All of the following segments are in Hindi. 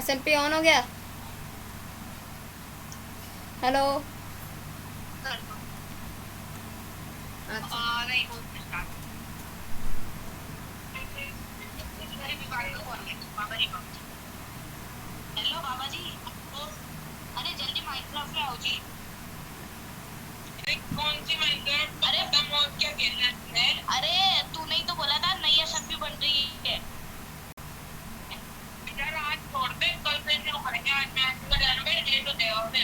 SMP ऑन हो गया। हेलो। हेलो बाबा जी। अरे जल्दी माइनक्राफ्ट में आओ जी। कौन सी माइनक्राफ्ट? अरे क्या खेलना है? अरे तूने ही तो बोला था नई एसएमपी बन रही है यार। आज छोड़ दे, कल से शुरू करेंगे। आज मैच का जानवे डेट तो देगा फिर।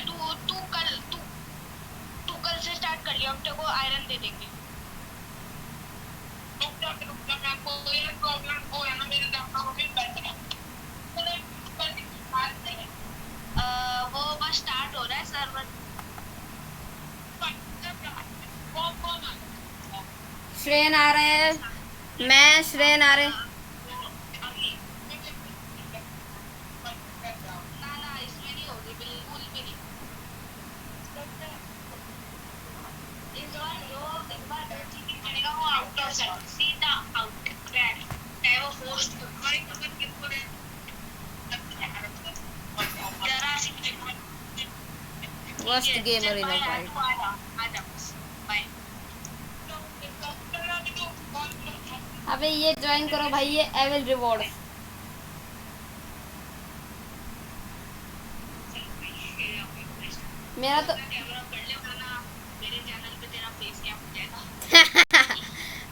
तू कल से स्टार्ट कर लिया, हम तेरे को आयरन दे देंगे। रुक जा, मैं आपको ये प्रॉब्लम हो है ना मेरे लैपटॉप में बैठ गया। वो बस स्टार्ट हो रहा है सर्वर। श्रेन आ रहे हैं। मैं श्रेन आ रहे। ना इसमें नहीं होगी, बिल्कुल भी नहीं। इस बार ठीक करेगा वो आउट ऑफ सेट, सीधा आउट क्रैश चाहे वो होस्ट हमारी कभी किसको दे जरा सी worst gamer in the world. आजा बाय। अबे ये ज्वाइन करो भाई, ये एविल रिवॉर्ड। मेरा तो मेरे चैनल पे तेरा फेस क्या हो जाएगा।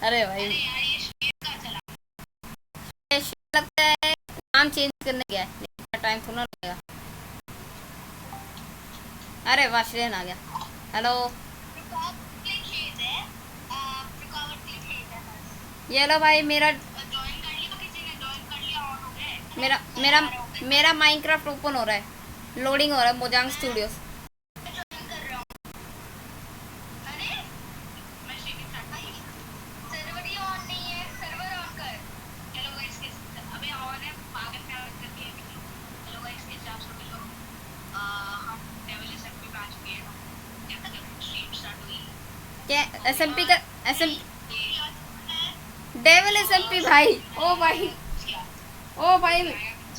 अरे भाई अरे यार ये शेर का चला। लगता है नाम चेंज करने गया है, लेकिन टाइम थोड़ा लगेगा। अरे वाह श्रेन आ गया। हेलो। ये लो भाई मेरा ज्वाइन कर लिया, किसी ने ज्वाइन कर लिया, ऑन हो गए। मेरा मेरा मेरा माइनक्राफ्ट ओपन हो रहा है, लोडिंग हो रहा है मोजांग स्टूडियोज। क्या SMP का डेविल SMP भाई। ओ भाई, ओ भाई,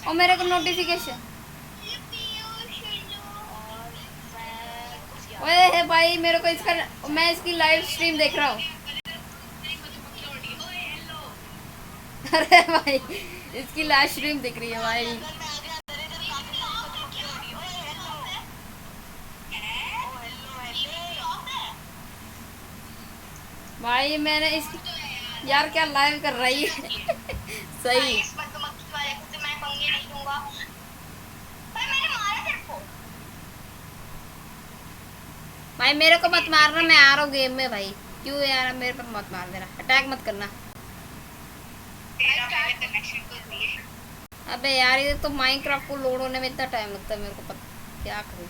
ओ मेरे को नोटिफिकेशन। ओए है भाई, मेरे को इसका, मैं इसकी लाइव स्ट्रीम देख रहा हूँ। अरे भाई इसकी लाइव स्ट्रीम दिख रही है भाई। भाई मैंने इस यार क्या लाइव कर रही है। सही। भाई मेरे को मत मारना, मैं आ रहा हूँ गेम में भाई। क्यों यार मेरे पर मत मार देना, अटैक मत करना। अबे यार ये तो माइनक्राफ्ट को लोड होने में इतना टाइम लगता है, मेरे को पता क्या करूँ।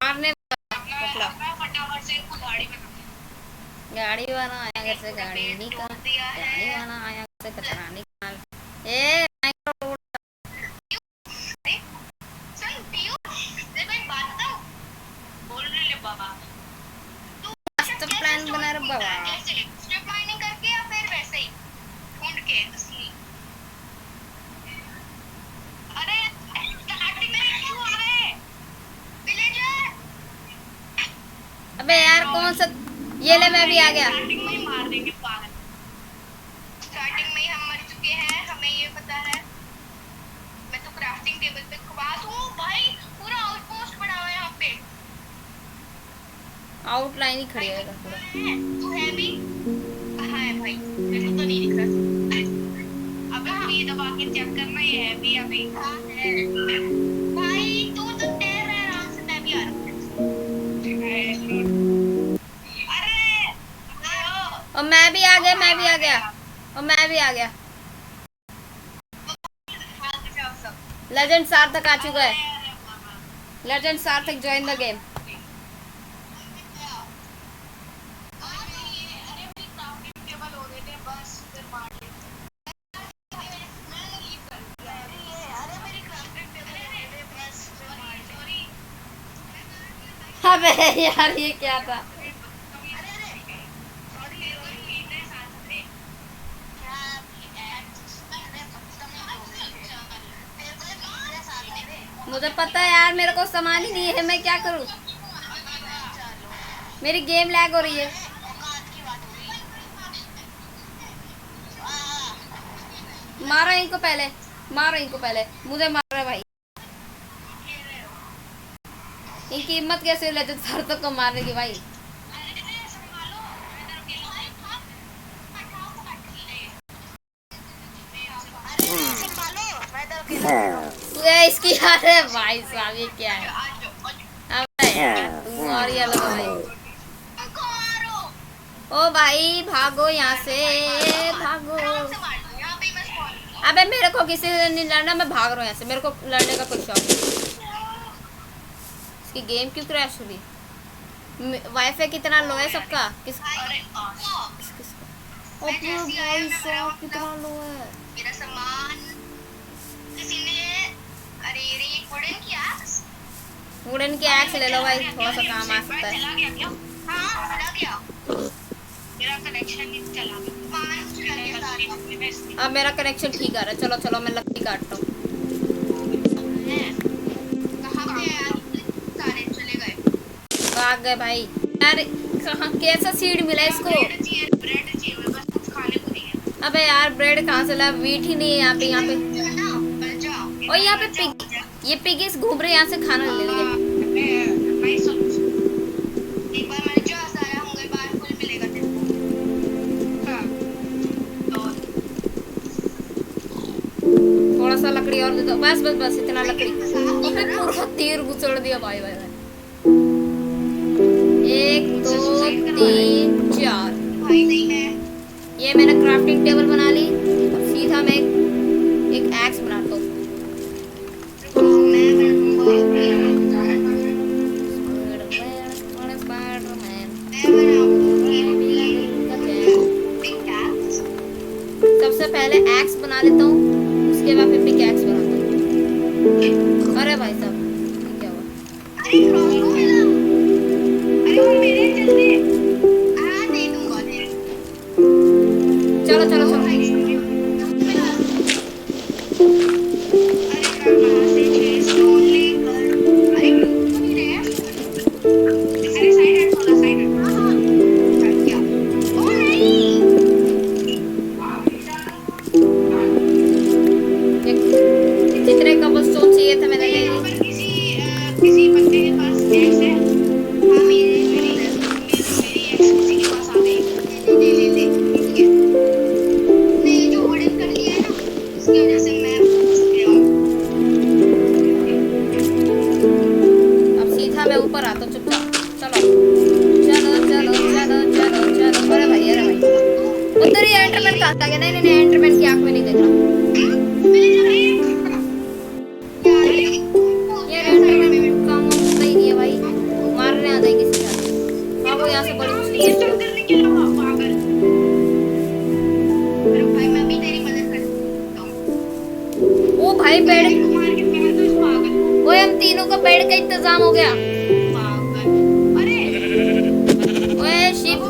मारने फटाफट से गाड़ी बना। गाड़ी वाला आया घर से, गाड़ी निकाल। गाड़ी वाला आया घर से, कचरा निकाल। ए माइनक्राफ्ट लोड। मास्टर प्लान बना रहा बाबा। करके या फिर वैसे ही ढूंढ के असली। अरे स्टार्टिंग में क्यों आ रहे विलेजर? अबे यार कौन सा, ये ले मैं भी आ गया। स्टार्टिंग में ही मार देंगे पागल। स्टार्टिंग में ही हम मर चुके हैं, हमें ये पता है। मैं तो क्राफ्टिंग टेबल पे खवा दूं भाई, पूरा आउटपोस्ट बना हुआ है यहाँ पे। आउटलाइन ही खड़ी है पूरा। तू है भी? हाँ है भाई, मेरे को तो नहीं दिख रहा। अब हम ये दबा के चेक करना ये है भी या नहीं। हाँ है भाई, तू तो तैर रहा है आराम से, मैं भी आ रहा हूँ। अरे और मैं भी आ गया, मैं भी आ गया, और मैं भी आ गया। लेजेंड सार्थक आ चुका है। लेजेंड सार्थक ज्वाइन द गेम। अबे यार ये क्या था। मुझे पता है यार, मेरे को सामान ही नहीं है, मैं क्या करूँ? मेरी गेम लैग हो रही है। मारो इनको पहले, मारो इनको पहले, मुझे मार रहा है भाई। इनकी हिम्मत कैसे हो लेते सर को मारने की भाई। इसकी यार है भाई साहब, ये क्या है? अब यार तुम और ये अलग भाई। ओ भाई भागो यहाँ से, भागो। अबे मेरे को किसी से नहीं लड़ना, मैं भाग रहा हूँ यहाँ से, मेरे को लड़ने का कोई शौक नहीं। इसकी गेम क्यों क्रैश हो रही? वाईफाई कितना लो है सबका? भाई साहब कितना लो है मेरा सामान किसी ने, अरे ये वुडन की एक्स ले लो भाई, थोड़ा सा काम आ सकता है। चला गया क्या? हाँ चला गया, मेरा कनेक्शन नहीं चला गया। अब मेरा कनेक्शन ठीक आ रहा है। चलो चलो मैं लकड़ी काटता हूँ। कहाँ पे यार सारे चले गए? भाग गए भाई यार। कहाँ कैसा सीड मिला इसको? ब्रेड चाहिए बस, कुछ खाने को नहीं है। अबे यार ब्रेड कहाँ से ला? वीट ही नहीं है यहाँ पे। यहाँ पे और यहाँ पे पिग, ये पिगिस घूम रहे यहाँ से खाना ले लेंगे। एक बार मैंने जो सारा होंगे बार फुल मिलेगा तेरे को। हाँ थोड़ा सा लकड़ी और दे दो, बस बस बस इतना लकड़ी। अबे पूरा तीर गुचड़ दिया भाई भाई भाई। 1 2 3 4 भाई नहीं है। ये मैंने क्राफ्टिंग टेबल बना ली। अब सीधा मैं एक एक्स बनाता हूँ। सबसे पहले एक्स बना लेता हूँ, उसके बाद फिर पिक एक्स बनाता हूँ। अरे भाई साहब क्या हुआ? अरे वो मेरे जल्दी दे दूंगा तेरे। चलो चलो चलो। जितने कबलस्टोन चाहिए थे मैंने ले लिए। किसी बंदे के पास एक्स है। हाँ मेरी एक्स किसी के पास आ गई। ले ठीक है। नहीं जो ऑर्डर कर लिया है ना, इसकी वजह से मैं अब सीधा मैं ऊपर आता हूँ चुपचाप। चलो चलो चलो चलो चलो चलो। अरे भाई उधर ही एंटरमैन कहाँ आ गया? नहीं नहीं नहीं, एंटरमैन की आंख में नहीं देख रहा। यार एंटरमैन काम सही नहीं है भाई, मारने आ जाए किसी का। हाँ वो यहाँ से बड़ी मुश्किल से। भाई मैं भी तेरी मदद कर सकता हूँ। ओ भाई बेड, मार के मैं तो इस पागल। ओए हम तीनों का बेड का इंतजाम हो गया। अरे ओए शिप,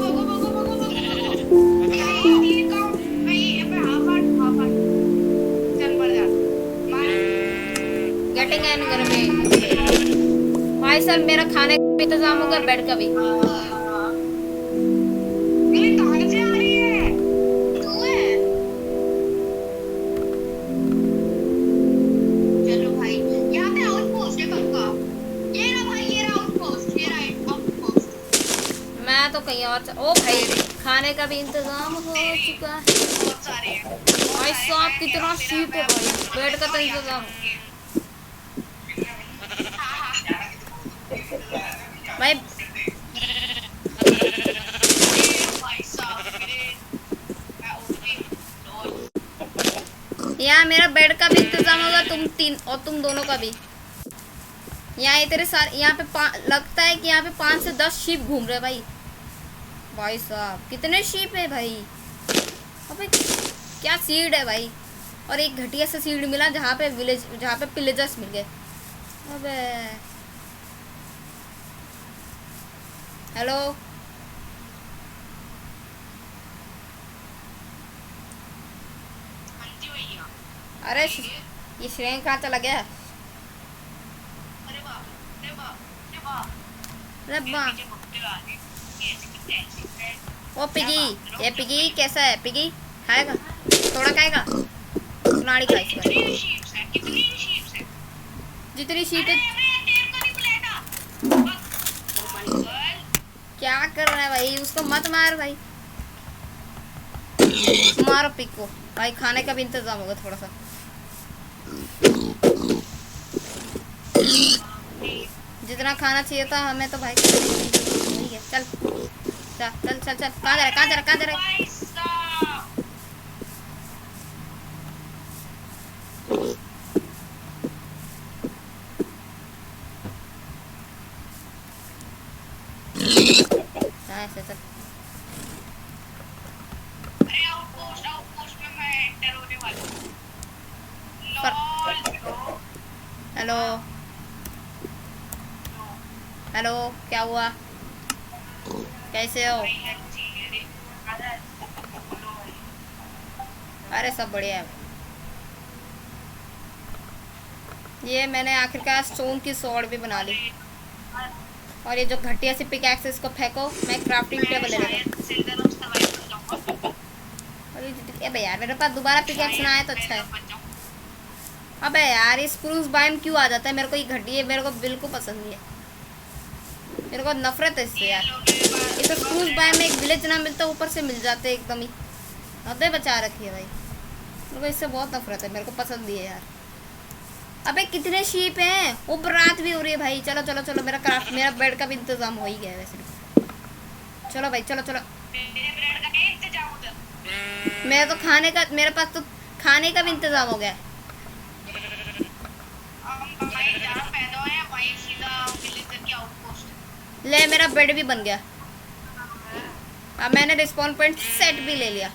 गेटिंग एन घर में। भाई साहब मेरा खाने का भी इंतजाम हो गया, बेड का भी। कहाँ से आ रही है? तू है? चलो भाई, यहाँ पे आउटपोस्ट है पक्का। ये रहा भाई, ये रहा आउटपोस्ट, ये रहा आउटपोस्ट। मैं तो कहीं और ओ भाई खाने का भी इंतजाम हो चुका है। बहुत सारे हैं। भाई साहब कितना शीप है भाई, बेड का तो इंतजाम। भाई यहाँ मेरा बेड का भी इंतजाम होगा, तुम दोनों का भी। यहाँ तेरे सारे यहाँ पे लगता है कि यहाँ पे 5 से 10 शीप घूम रहे भाई। भाई साहब कितने शीप है भाई। अबे क्या सीड है भाई। और एक घटिया सा सीड मिला जहाँ पे पिलेजर्स मिल गए। अबे हेलो अरे ये श्रेय कहाँ चला गया? अरे वाह। ओ पिगी, ये पिगी कैसा है? पिगी खाएगा, थोड़ा खाएगा, नाड़ी खा इस बार। जितनी शीट है। क्या कर रहा है भाई? उसको मत मार भाई, मारो पिग को भाई। खाने का भी इंतजाम होगा थोड़ा सा। जितना खाना चाहिए था हमें तो भाई ठीक है। चल चल चल चल चल। कहाँ जा रहा है? कहाँ जा रहा है? कहाँ जा रहा है? हाँ ऐसे चल। हेलो हेलो, क्या हुआ? कैसे हो? अरे सब बढ़िया है। ये मैंने आखिरकार स्टोन की स्वॉर्ड भी बना ली। और ये जो घटिया सी पिकैक्स है इसको फेंको, मैं क्राफ्टिंग टेबल ले लेता हूँ। अबे यार मेरे पास दोबारा पिकैक्स ना आए तो अच्छा है। अबे यार ये स्प्रूस बाइम क्यों आ जाता है? मेरे को ये घटिया, मेरे को बिल्कुल पसंद नहीं है। मेरे को नफरत है इससे यार। इस स्प्रूस बाइम में एक विलेज ना मिलता, ऊपर से मिल जाते एकदम ही। हदें बचा रखी है भाई। मेरे को इससे बहुत नफरत है, मेरे को पसंद नहीं है यार। अबे कितने शीप हैं? ऊपर रात भी हो रही है भाई। चलो चलो चलो, मेरा बेड का भी इंतजाम हो ही गया है वैसे। चलो भाई चलो चलो। मेरा तो खाने का, मेरे पास तो खाने का भी इंतजाम हो गया है। ले मेरा बेड भी बन गया। अब मैंने रिस्पॉन पॉइंट सेट भी ले लिया।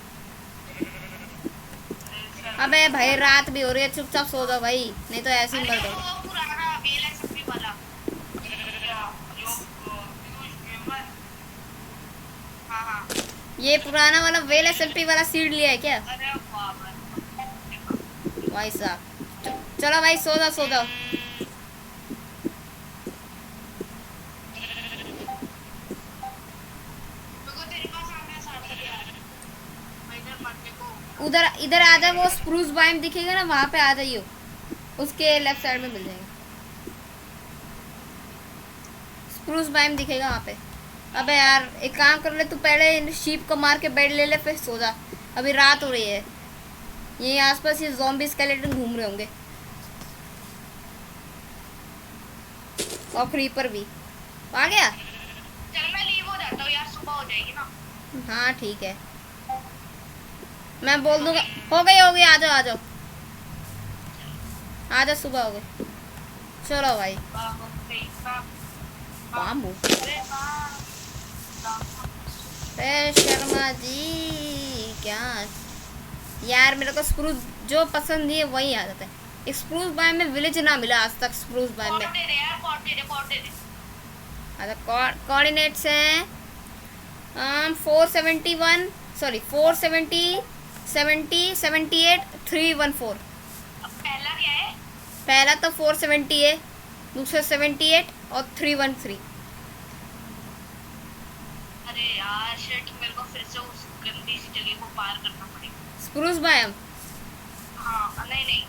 अबे भाई रात भी हो रही है, चुपचाप सो जाओ भाई, नहीं तो ऐसे ही मर दो। ये पुराना वाला वेल एसएलपी वाला सीड लिया है क्या भाई साहब? चलो भाई सो जाओ सो जाओ। उधर इधर आ जाए, वो स्प्रूस बाइम दिखेगा ना, वहां पे आ जाइए। उसके लेफ्ट साइड में मिल जाएगा स्प्रूस बाइम, दिखेगा वहां पे। अबे यार एक काम कर ले, तू पहले शीप को मार के बेड ले ले, फिर सो जा। अभी रात हो रही है, ये आसपास ये ज़ॉम्बी स्केलेटन घूम रहे होंगे, और क्रीपर भी। आ गया? चल मैं लीव हो जाता हूँ यार, सुबह हो जाएगी ना। हाँ ठीक है, मैं बोल दूंगा। हो गई, आ जाओ आ जाओ आ जाओ, सुबह हो गई। चलो भाई। बामू शर्मा जी क्या यार, मेरे को स्प्रूस जो पसंद नहीं है वही आ जाता है। स्प्रूस बाइम में विलेज ना मिला आज तक। स्प्रूस बाइम में अच्छा कोऑर्डिनेट्स हैं 471 सॉरी 470 70 78 314। पहला क्या है? पहला तो 470 है, दूसरा 78 और 313। अरे यार शिट, मेरे को फिर से उस गंदी सी जगह को पार करना पड़ेगा। स्प्रूस बाइम? हाँ नहीं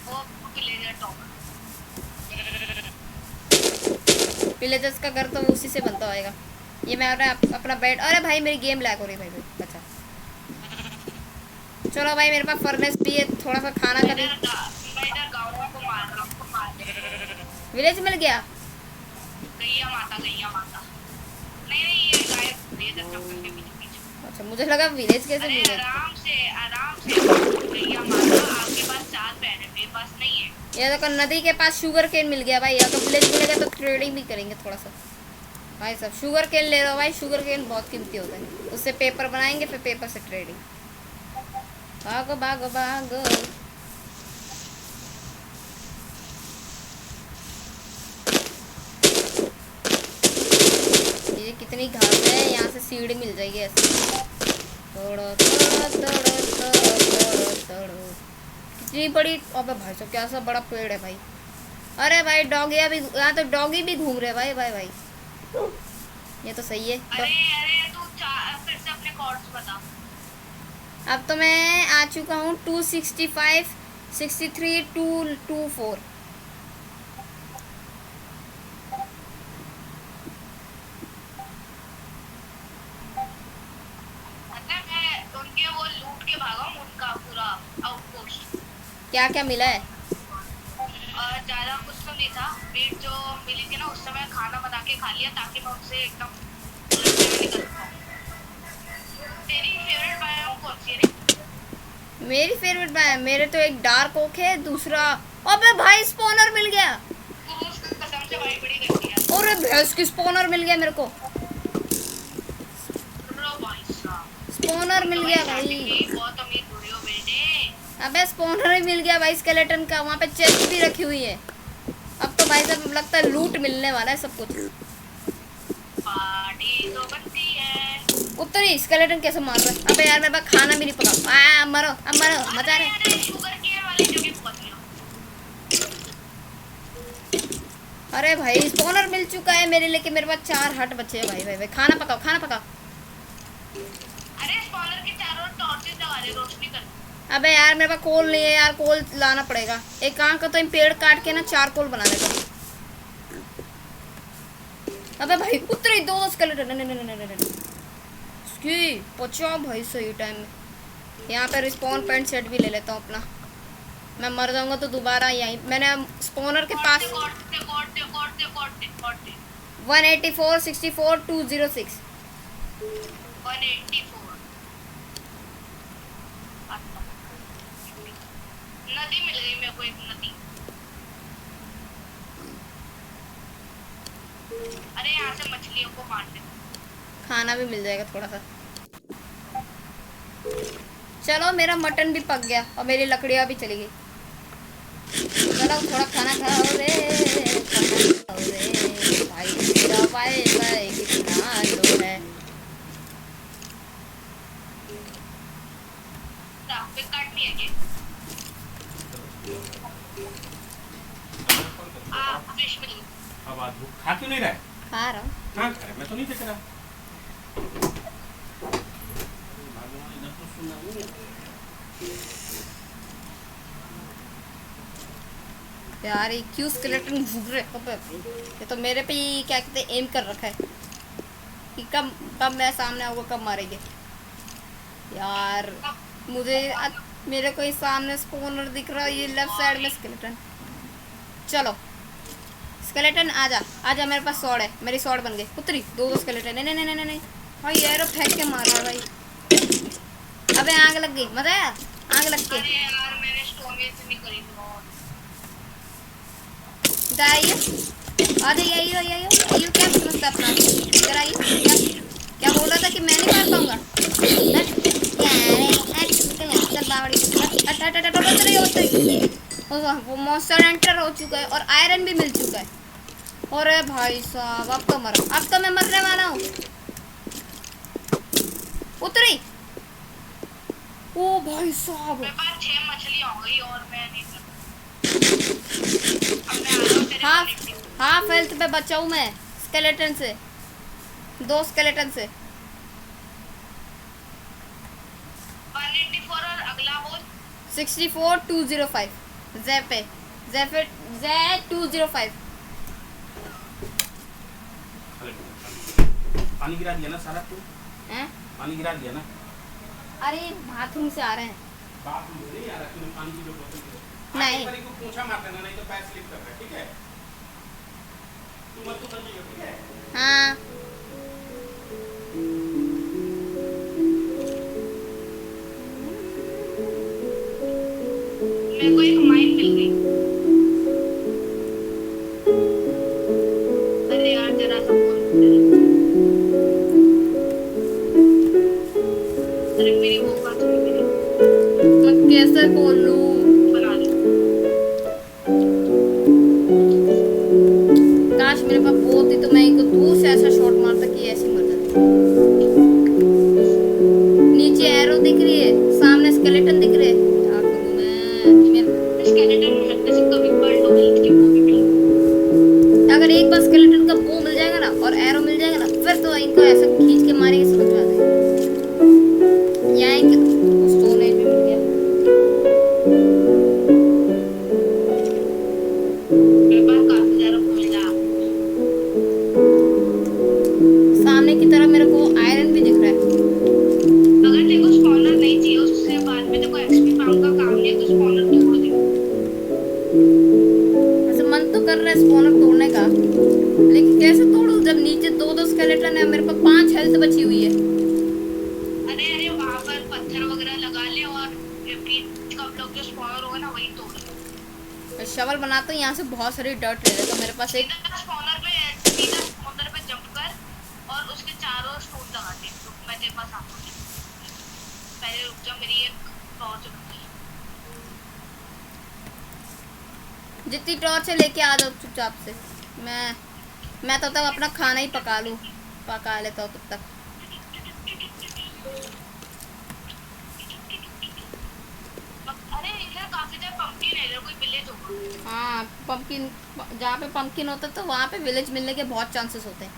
वो विलेजर टॉप। विलेजर्स का घर तो उसी से बनता होएगा। ये मैं अपना बेड। अरे भाई मेरी गेम लैग हो रही है भाई, बचा। चलो भाई मेरे पास फर्नेस भी है, थोड़ा सा खाना का भी। विलेज मिल गया? गैया माता नहीं ये गायब ये के पीछे। अच्छा मुझे लगा विलेज कैसे मिल गया। आराम से गैया माता, आपके पास 4 पैर है, मेरे पास नहीं है। ये देखो नदी के पास शुगर केन मिल गया भाई। अगर विलेज मिलेगा तो ट्रेडिंग भी करेंगे थोड़ा सा भाई साहब। शुगर केन ले लो भाई, शुगर केन बहुत कीमती होता है, उससे पेपर बनाएंगे, फिर पेपर से ट्रेडिंग। भागो भागो भागो। ये कितनी घास है, यहाँ से सीढ़ी मिल जाएगी ऐसे। तोड़ो तोड़ो तोड़ो तोड़ो तोड़ो तोड़ो। कितनी बड़ी, अबे भाई साहब क्या सा बड़ा पेड़ है भाई। अरे भाई डॉगी अभी यहाँ तो डॉगी भी घूम रहे भाई भाई भाई। ये तो सही है। अरे अरे तू फिर से अपने कॉर्ड्स बता। अब तो मैं आ चुका हूँ 265 63 224। मतलब मैं उनके वो लूट के भागा हूँ उनका पूरा आउटपोस्ट। क्या क्या मिला है? ज्यादा कुछ तो नहीं था। मीट जो मिली थी ना उस समय खाना बना के खा लिया ताकि मैं उनसे एकदम निकल पाऊँ। तेरी फेवरेट बायोम कौन सी है रे? मेरी फेवरेट मेरे तो एक डार्क ओक है, दूसरा अबे भाई स्पॉनर मिल गया। तू उसकी कसम से बड़ी बड़ी करती है। अरे भैंस की स्पॉनर मिल गया मेरे को। रो भाई साहब। स्पॉनर मिल गया भाई। बहुत अमीर हुए हो बेटे। अबे स्पॉनर ही मिल गया भाई स्केलेटन का। वहाँ पे चेस्ट भी रखी हुई है। अब तो भाई साहब लगता है लूट मिलने वाला है सब कुछ। पार्टी तो बनती है। उत्तरी स्केलेटन कैसे मार रहा है? अबे यार मेरे पास खाना भी नहीं पका। मरो अब मरो मजा रहे। अरे शुगर केयर वाली जो भी पहुंच गया। अरे भाई स्पॉनर मिल चुका है मेरे, लेके मेरे पास 4 हट बचे हैं भाई भाई भाई। खाना पकाओ खाना पकाओ। अरे स्पॉनर के चारों टॉर्चेस लगा दे रोशनी कर। अबे यार मेरे पास कोल नहीं है यार, कोल लाना पड़ेगा। एक काम कर, तो इन पेड़ काट के ना 4 कोल बना देगा। अबे भाई उतरे 2 स्केलेटन। इसकी बचाओ भाई सही टाइम में। यहाँ पे रिस्पॉन पॉइंट सेट भी ले लेता हूँ अपना। मैं मर जाऊंगा तो दोबारा यहीं मैंने स्पॉनर के पास 184 64 206 184 नदी मिल गई मेरे को, एक नदी। अरे यहाँ से मछलियों को मारते। खाना भी मिल जाएगा थोड़ा सा। चलो मेरा मटन भी पक गया और मेरी लकड़ियाँ भी चली गई। चलो थोड़ा खाना खाओ रे, खाओ रे भाई। मेरा भाई कितना लो है। पे काटनी है क्या? फिश मिली। अब आज भूख खा क्यों नहीं रहा है? खा रहा हूँ। हाँ खा रहा, मैं तो नहीं देख रहा। यार ये क्यों स्केलेटन भूख रहे? अबे ये तो मेरे पे ही क्या कहते हैं एम कर रखा है कि कब कब मैं सामने आऊँगा, कब मारेंगे यार। मुझे मेरे को ही सामने स्पॉनर दिख रहा है, ये लेफ्ट साइड में स्केलेटन। चलो स्केलेटन आजा आजा, मेरे पास स्वॉर्ड है। मेरी स्वॉर्ड बन गई। उतरी 2 स्केलेटन। नहीं नहीं नहीं नहीं भाई यार फेंक के मार रहा है भाई। अबे आग लग गई, मजा आया आग लग के। अरे यार मैंने स्टोन वेस्ट नहीं करी तो। आइए आ जाइए, आइए आइए आइए। क्या समझता अपना? इधर आइए। क्या बोल रहा था कि मैं नहीं मार पाऊंगा? वो मॉन्स्टर एंटर हो चुका है और आयरन भी मिल चुका है। अरे भाई साहब अब तो मरो, अब तो मैं मरने वाला हूँ। उतरी। ओ भाई साहब मेरे पास 6 मछलियां हो गई और मैं नहीं कर। अब मैं आ रहा हूँ तेरे हाफ हेल्थ पे बचा हूँ मैं स्केलेटन से, 2 स्केलेटन से। 184 और अगला वो 64 205 Z 205। पानी गिरा दिया ना सारा तू? हैं? पानी गिरा दिया ना? अरे बाथरूम से आ रहे हैं। बाथरूम से नहीं आ रहा, तूने पानी की जो बोतल दी। नहीं। को पूछा मार देना, नहीं तो पैर स्लिप कर रहा है, ठीक है? तू मत तो समझिए, ठीक है? हाँ मेरे को एक माइन मिल गई। अरे यार जरा सा अरे मेरी वो बात नहीं मिली। मैं कैसे बोलूं? बना दे। काश मेरे पास वो होती तो मैं इनको दूर से ऐसा शॉट मारता कि ऐसी मर जाती। नीचे एरो दिख रही है, सामने स्केलेटन दिख रहे हैं। क्या करूं मैं? स्केलेटन में हल्के से कभी बर्ड हो गई थी वो भी मिल एक बार स्केलेटन का वो मिल जाएगा ना और एरो मिल जाएगा ना, फिर तो इनको ऐसा खींच के मारेंगे समझ में आ जाएगा। यहाँ एक स्टोन एज भी मिल गया। मेरे पास काफी सारा कोयला। सामने की तरफ मेरे को आयरन भी दिख रहा है। अगर तेरे को स्पॉनर नहीं चाहिए उससे बाद में तेरे को एक्सपी फार्म का काम नहीं है तो स्पॉनर तोड़ दे। ऐसे मन तो कर रहा है स्पॉनर तोड़ने का, लेकिन कैसे तोड़ूं जब नीचे दो स्केलेटन है, मेरे पास 5 हेल्थ बची हुई है। अरे अरे वहां पर पत्थर वगैरह लगा ले और बीच का ब्लॉक जो स्पॉनर होगा ना वही तोड़ ले। शवल बनाता हूँ, यहाँ से बहुत सारी डर्ट ले लेता हूँ। मेरे पास एक सीधा स्पॉनर पे जंप कर और उसके चारों स्टोन लगा दे। तो मैं तेरे पास आता हूँ। पहले रुक जा, मेरी एक टॉर्च रखी है। जितनी टॉर्च है लेके आ जाओ चुपचाप से। मैं तब तक अपना खाना ही पका लेता हूँ तब तक। अरे इधर काफी सारे पंपकिन है, इधर कोई विलेज होगा। हाँ पंपकिन, जहाँ पे पंपकिन होता है तो वहाँ पे विलेज मिलने के बहुत चांसेस होते हैं।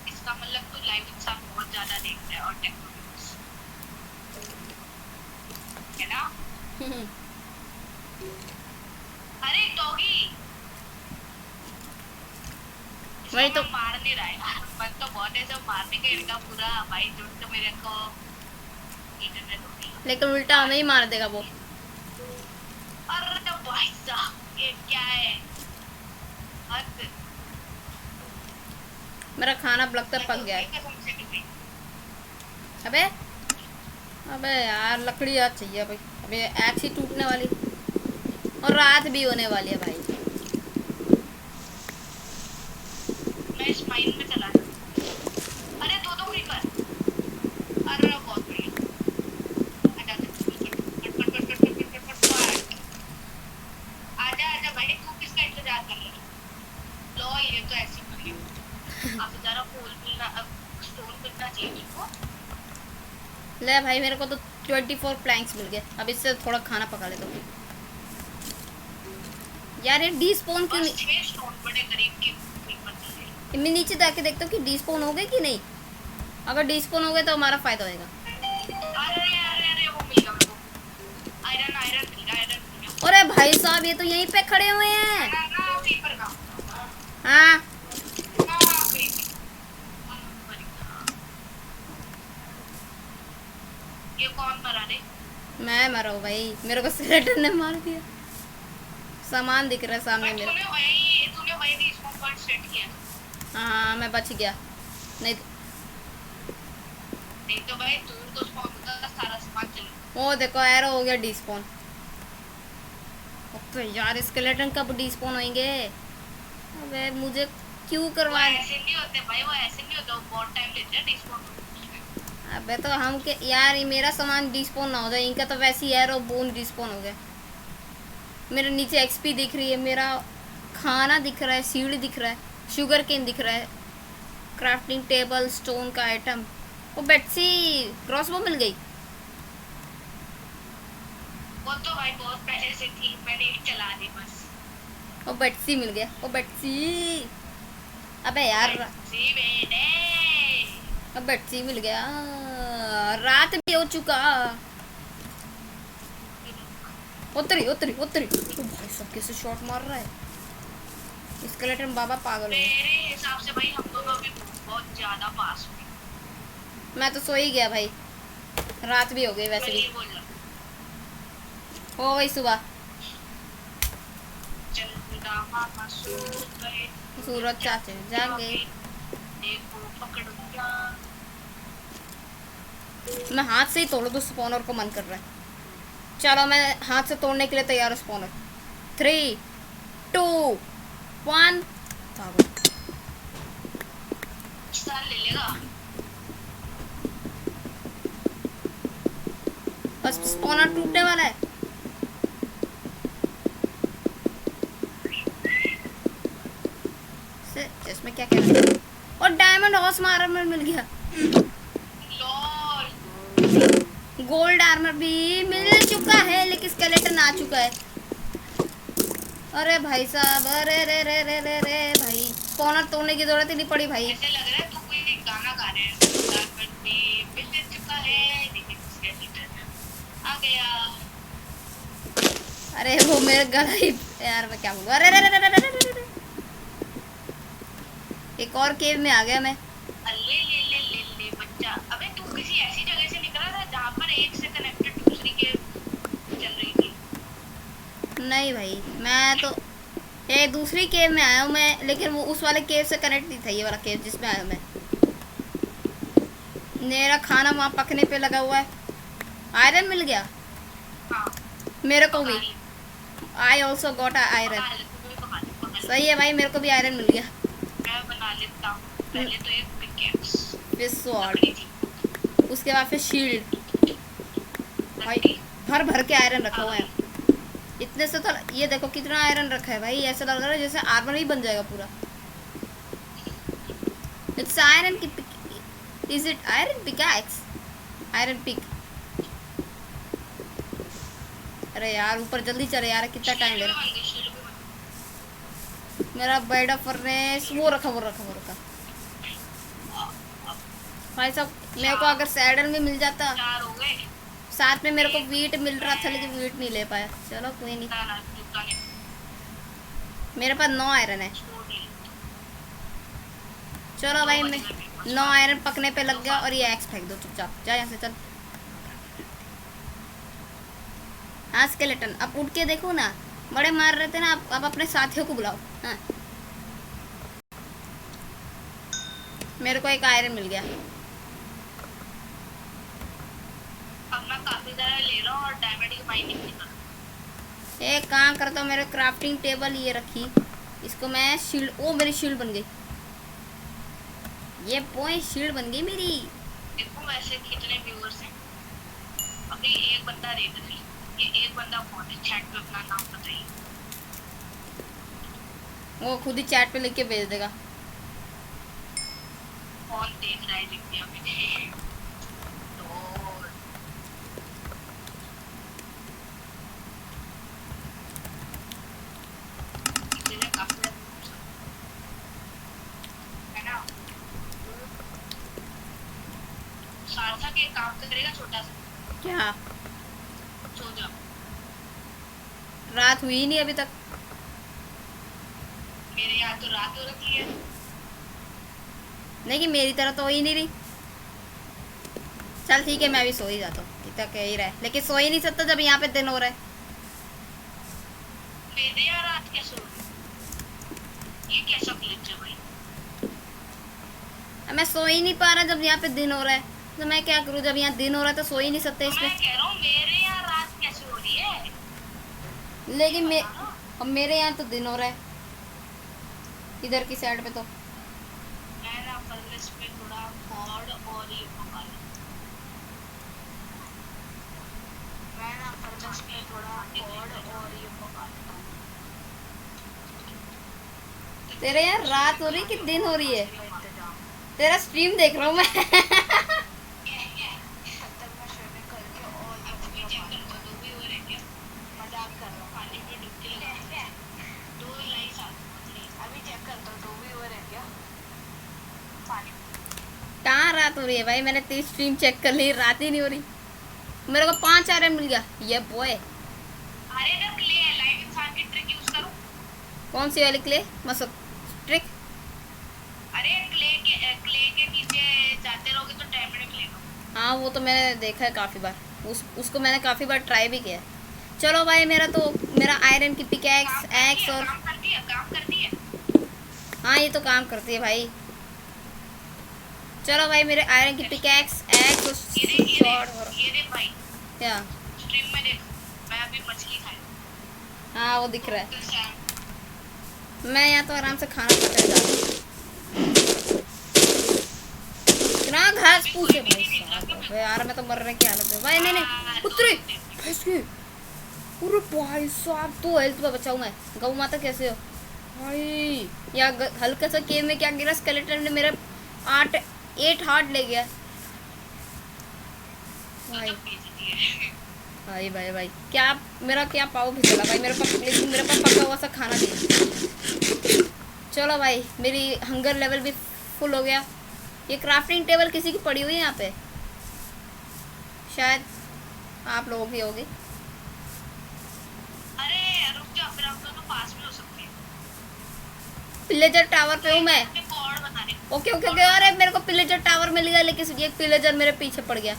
इसका मतलब तो लाइफ इंसान बहुत ज्यादा देखता है और टेक्नोलॉजी है ना। अरे डॉगी वही तो मार नहीं रहा है यार। मन तो बहुत है सब मारने के इनका पूरा भाई जुट तो मेरे को इंटरनेट हो गया। लेकिन उल्टा हमें ही मार देगा वो। अरे भाई साहब ये क्या है हद। मेरा खाना लगता है पक गया है। कसम से डूबी। अबे यार लकड़ी याद चाहिए भाई। अबे एक्स ही टूटने वाली और रात भी होने वाली है भाई। मैं इस माइन में चला जाऊँ। अरे दो क्रीपर। अरे बहुत बढ़िया। आजा भाई तू किसका इंतजार कर रहा है? लो ये तो ऐसी मर गया। अब जरा फूल मिलना स्टोन मिलना चाहिए तुमको। ले भाई मेरे को तो 24 प्लैंक्स मिल गए। अब इससे थोड़ा खाना पका लेता हूँ। यार ये डिस्पॉन क्यों नहीं? 6 स्टोन बड़े करीब के क्रीपर चाहिए। मैं नीचे जाके देखता हूँ कि डिस्पॉन हो गए कि नहीं। अगर डिस्पॉन हो गए तो हमारा फायदा होएगा। अरे वो मिल गया मेरे को। आयरन मिल गया। अरे भाई साहब ये तो यहीं पे खड़े हुए हैं। ना क्रीपर का। हाँ क्रीपर। ये कौन मरा रे? मैं मरा हूँ भाई, मेरे को स्केलेटन ने मार दिया। सामान दिख रहा है सामने मेरा। तूने वही रिस्पॉन पॉइंट सेट किया। हाँ मैं बच गया। नहीं तो भाई तू तो स्पॉन का सारा सामान चल। वो देखो एरो हो गया डिस्पॉन। तो यार स्केलेटन कब डिस्पॉन होंगे? अबे मुझे क्यों करवा? ऐसे नहीं होते भाई, वो ऐसे नहीं होता, वो बहुत टाइम लेते हैं डिस्पॉन होने। अबे तो हम के यार ये मेरा सामान डिस्पॉन ना हो जाए। इनका तो वैसे ही एरो बोन डिस्पॉन हो गया। मेरे नीचे एक्सपी दिख रही है, मेरा खाना दिख रहा है, सीढ़ी दिख रहा है, शुगर केन दिख रहा है, क्राफ्टिंग टेबल, स्टोन का आइटम। वो बेटसी क्रॉसबो मिल गई। वो तो भाई बहुत पहले से थी, मैंने एक चला दी बस। वो बेटसी मिल गया। वो बेटसी अबे यार जी बेटे। अब बेटसी मिल गया। रात भी हो चुका। उतरी उतरी उतरी। ओ भाई सब कैसे शॉट मार रहा है। स्केलेटन बाबा पागल हो गया। मेरे हिसाब से भाई हम दोनों अभी बहुत ज्यादा पास हुए। मैं तो सो ही गया भाई, रात भी हो गई वैसे भी। हो गई सुबह। सूरज चाचे जाग गए। मैं हाथ से ही तोड़ दूं, स्पॉनर को मन कर रहा है। चलो मैं हाथ से तोड़ने के लिए तैयार हूँ। स्पॉनर 3 2 1 भागो। ले लेगा। बस स्पॉनर टूटने वाला है। इसमें क्या कहना है? और डायमंड हॉर्स आर्मर मिल गया। गोल्ड आर्मर भी मिल चुका है, लेकिन स्केलेटन आ चुका है। अरे भाई साहब, अरे रे रे रे रे रे भाई, स्पॉनर तोड़ने की जरूरत ही नहीं पड़ी भाई। ऐसे लग रहा है तू कोई एक गाना गा रहे हैं। कारपेट पे बिल चुका है लेकिन उसके लीटर आ गया। अरे वो मेरे गला ही, यार मैं क्या बोलूं, अरे रे रे रे रे रे रे रे। एक और केव में आ गया मैं। अल्ले ले ले ले ले बच्चा। अबे तू किसी ऐसी जगह से निकला था जहाँ पर एक से कनेक्टेड दूसरी के चल रही थी। नहीं भाई, मैं तो ये दूसरी केव में आया हूँ मैं, लेकिन वो उस वाले केव से कनेक्ट नहीं था, ये वाला केव जिसमें आया हूँ मैं। मेरा खाना वहाँ पकने पे लगा हुआ है। आयरन मिल गया हाँ मेरे को भी। I also got iron. पका ले, तू भी पका ले, पका ले। सही है भाई, मेरे को भी आयरन मिल गया। मैं बना लेता हूँ। पहले तो एक पिकेक्स फिर स्वॉर्ड, लकड़ी थी। उसके बाद फिर शील्ड। भाई लकड़ी भर भर के आयरन रखा हुआ है इतने से। तो ये देखो कितना आयरन रखा है भाई, ऐसा लग रहा है जैसे आर्मर ही बन जाएगा पूरा। इट्स आयरन की, is it iron pickaxe, iron pick. अरे यार ऊपर जल्दी चले यार, कितना टाइम ले रहा है। शील्ड भी बन मेरा बेड ऑफ फर्नेस वो रखा भाई साहब। मेरे को अगर सैडल में मिल जाता, चार हो गए। साथ में मेरे को वीट मिल रहा था, लेकिन वीट नहीं ले पाया। चलो कोई नहीं, ना ना जूता नहीं मेरे पास 9 आयरन है। छोड़ ले। चलो भाई, मैं 9 आयरन पकने पे लग गया। और ये एक्स फेंक दो चुपचाप, जा यहाँ से चल। हाँ स्केलेटन, अब उठ के देखो ना, बड़े मार रहे थे ना, अब अपने साथियों को बुलाओ। हाँ मेरे को एक आयरन मिल गया। अब मैं काफी तरह ले रहा हूँ और डायमंड की माइनिंग भी कर रहा हूँ। एक काम करता हूँ, मेरे क्राफ्टिंग टेबल ये रखी, इसको मैं शील्ड, ओ मेरी शील्ड बन गई। ये पॉइंट शील्ड बन गई मेरी। देखो वैसे कितने व्यूअर्स हैं। अभी एक बंदा देख रही। ये एक बंदा कौन है? चैट पे अपना नाम बताइए। वो खुद ही चैट पे लिख के भेज देगा। कौन देख रहा है? लिख दिया मैंने। तो इसलिए काफी है ना। सार्थक एक काम करेगा छोटा सा। क्या? सो जाओ। रात हुई नहीं अभी तक। मेरे यहाँ तो रात हो रखी है। नहीं कि मेरी तरह तो हो ही नहीं रही। चल ठीक है, मैं भी सो ही जाता हूँ, इतना कह ही रहा है, लेकिन सो ही नहीं सकता जब यहाँ पे दिन हो रहा है। मेरे यहाँ रात कैसे हो रही? ये कैसा ग्लिच है भाई? अब मैं सो ही नहीं पा रहा जब यहाँ पे दिन हो रहा है, तो मैं क्या करूँ? जब यहाँ दिन हो रहा है तो सो ही नहीं सकते तो मैं इसमें। कह रहा हूँ मेरे यहाँ रात कैसे हो रही है? लेकिन अब मेरे यहाँ तो दिन हो रहा है, इधर की साइड पे तो। मैं ना फर्नेस पे थोड़ा कॉर्ड और ये पका लूं। मैं ना फर्नेस पे थोड़ा कॉर्ड और ये पका लूं। तेरे यहाँ रात हो रही कि दिन हो रही है? तेरा स्ट्रीम देख रहा हूँ मैं। कहाँ रात हो रही है भाई? मैंने 30 स्ट्रीम चेक कर ली, रात ही नहीं हो रही। मेरे को 5 आयरन मिल गया, ये बॉय। अरे अगर क्ले है, लाइव इंसान की ट्रिक यूज करो। कौन सी वाली क्ले? मसक ट्रिक? अरे क्ले के नीचे जाते रहोगे तो डायमंड मिलेगा। हाँ वो तो मैंने देखा है काफ़ी बार, उसको मैंने काफ़ी बार ट्राई भी किया है। चलो भाई, मेरा आयरन की पिकैक्स, एक्स और काम करती है। हाँ ये तो काम करती है भाई। चलो भाई, मेरे आयरन की पिकैक्स, एक्स और स्वॉर्ड और ये देख भाई, क्या? स्ट्रीम में देख, मैं अभी मछली खाई। हाँ वो दिख रहा है। तो सैम, मैं यहाँ तो आराम से खाना पकड़ जा रहा हूँ। इतना घास पूछे भाई साहब, अबे यार मैं तो मरने की हालत में भाई। नहीं उतरी भैंस की। अरे भाई साहब, तो हेल्थ पे बचाऊं मैं। गौ माता कैसे हो भाई? या हल्का सा केव में क्या गिरा, स्केलेटन ने मेरे 8 हार्ट ले गया भाई। तो बेइज्जती है। भाई भाई भाई क्या मेरा क्या पाव फिसला भाई मेरे पास, लेकिन मेरे पास पका हुआ सा खाना नहीं। चलो भाई मेरी हंगर लेवल भी फुल हो गया। ये क्राफ्टिंग टेबल किसी की पड़ी हुई है यहाँ पे, शायद आप लोगों की होगी। अरे रुक जा, फिर हम दोनों पास में हो सकते हैं। पिलेजर टावर पे हूँ मैं। अपने को और बता रहे। ओके ओके ओके, अरे मेरे को पिलेजर टावर मिल गया, लेकिन ये पिलेजर मेरे पीछे पड़ गया।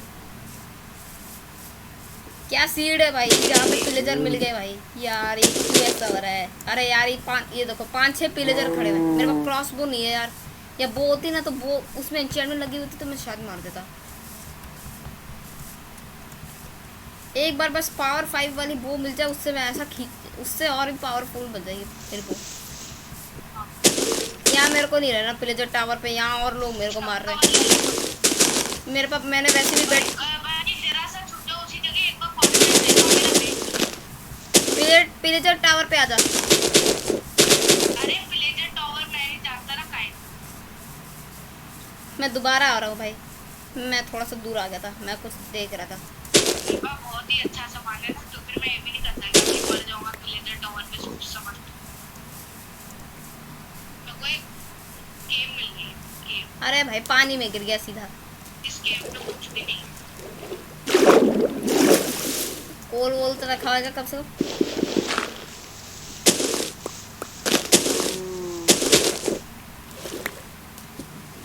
क्या सीड है भाई, यहाँ पे पिलेजर मिल गए भाई। यार ये क्यों ऐसा हो रहा है? अरे यार ये देखो 5-6 पिलेजर खड़े हुए हैं। मेरे पास क्रॉसबो नहीं है यार, या बो होती ना तो बो उसमें एन्चेंटमेंट लगी होती तो मैं शायद मार देता। एक बार बस पावर 5 वाली बो मिल जाए, उससे मैं ऐसा खींच, उससे और भी पावरफुल बन जाएगी मेरे को। यहाँ मेरे को नहीं रहना पिलेजर टावर पे, यहाँ और लोग मेरे को मार रहे हैं। मेरे पास मैंने वैसे भी बैठ पिलेजर टावर पे आ जा। अरे पिलेजर टावर मैं नहीं जानता ना काहे। मैं दोबारा आ रहा हूँ भाई, मैं थोड़ा सा दूर आ गया था, मैं कुछ देख रहा था। मेरे पास बहुत ही अच्छा सामान है ना, तो फिर मैं ये भी नहीं करता कि मर जाऊंगा पिलेजर टावर पे सोच समझ। मेरे को एक गेम मिल गई, गेम। अरे भाई पानी में गिर गया सीधा। इस गेम में कुछ भी नहीं। कोल वोल तो रखा होगा कब से।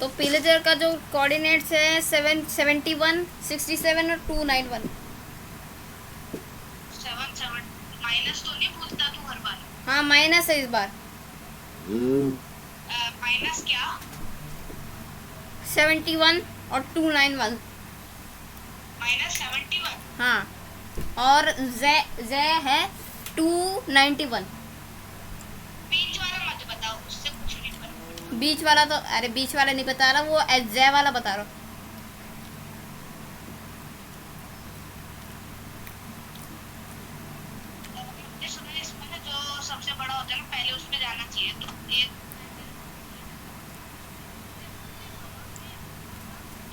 तो पिलेजर का जो कोऑर्डिनेट्स है 771, 67 और 291। 7 माइनस तो नहीं भूलता तू हर बार। हाँ माइनस है इस बार। माइनस क्या? 71 और 291। -71। हाँ और जे है 291। बीच वाला मत बताओ, उससे कुछ नहीं पता। बीच वाला तो, अरे बीच वाला नहीं बता रहा, वो जे वाला बता रहा हूँ। इसमें ना जो सबसे बड़ा होता है ना, पहले उसमें जाना चाहिए। तो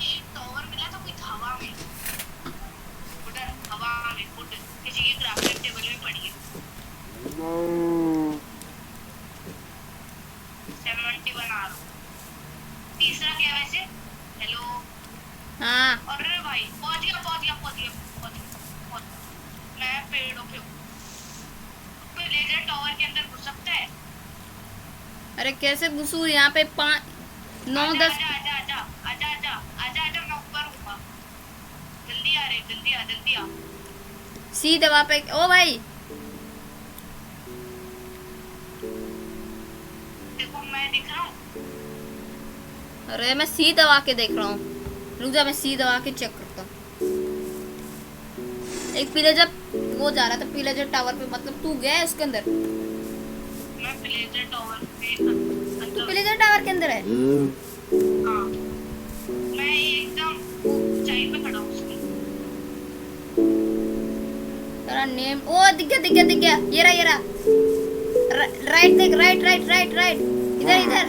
एक टावर मिला था कोई हवा में, उधर हवा में उधर किसी की क्राफ्टिंग टेबल में पड़ी है। 71 आ रहा। तीसरा क्या है वैसे? हेलो। हाँ अरे भाई पहुंच गया। मैं पेड़ों पे हूँ। कोई लेजर टावर के अंदर घुस सकता है? अरे कैसे घुसूँ यहाँ पे 5, 9, 10। आजा मैं ऊपर हूँ। जल्दी आ। सी दबा पे। ओ भाई देखो मैं दिख रहा हूँ। अरे मैं सी दबा के देख रहा हूँ, रुक जा मैं सी दबा के चेक करता हूँ। एक पिलेजर वो जा रहा था पिलेजर टावर पे, मतलब तू गया है उसके अंदर? मैं पिलेजर टावर पे तू पिलेजर टावर के अंदर है? हाँ मैं एकदम ऊंचाई पे खड़ा हूँ उसमें। तेरा नेम, ओ दिख गया। ये रहा राइट देख, राइट इधर।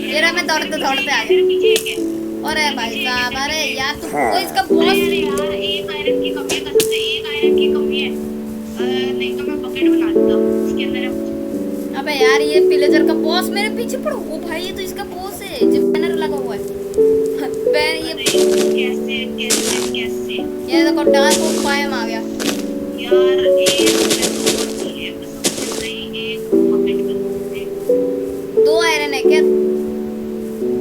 ये रहा, मैं दौड़ते आ गया। पीछे है क्या? अरे भाई साहब, अरे यार तू तो इसका बॉस। अरे यार एक आयरन की कमी है, कसम से एक आयरन की कमी है। नहीं तो मैं बकेट बना देता हूँ, इसके अंदर है कुछ। अबे यार ये पिलेजर का बॉस मेरे पीछे पड़ो। ओ भाई ये तो इसका बॉस है, जो बैनर लगा हुआ है। ये कैसे ये देखो डार्क ऑफ पायम आ गया यार। एक कसम से एक बकेट बना दे। 2 आयरन है क्या?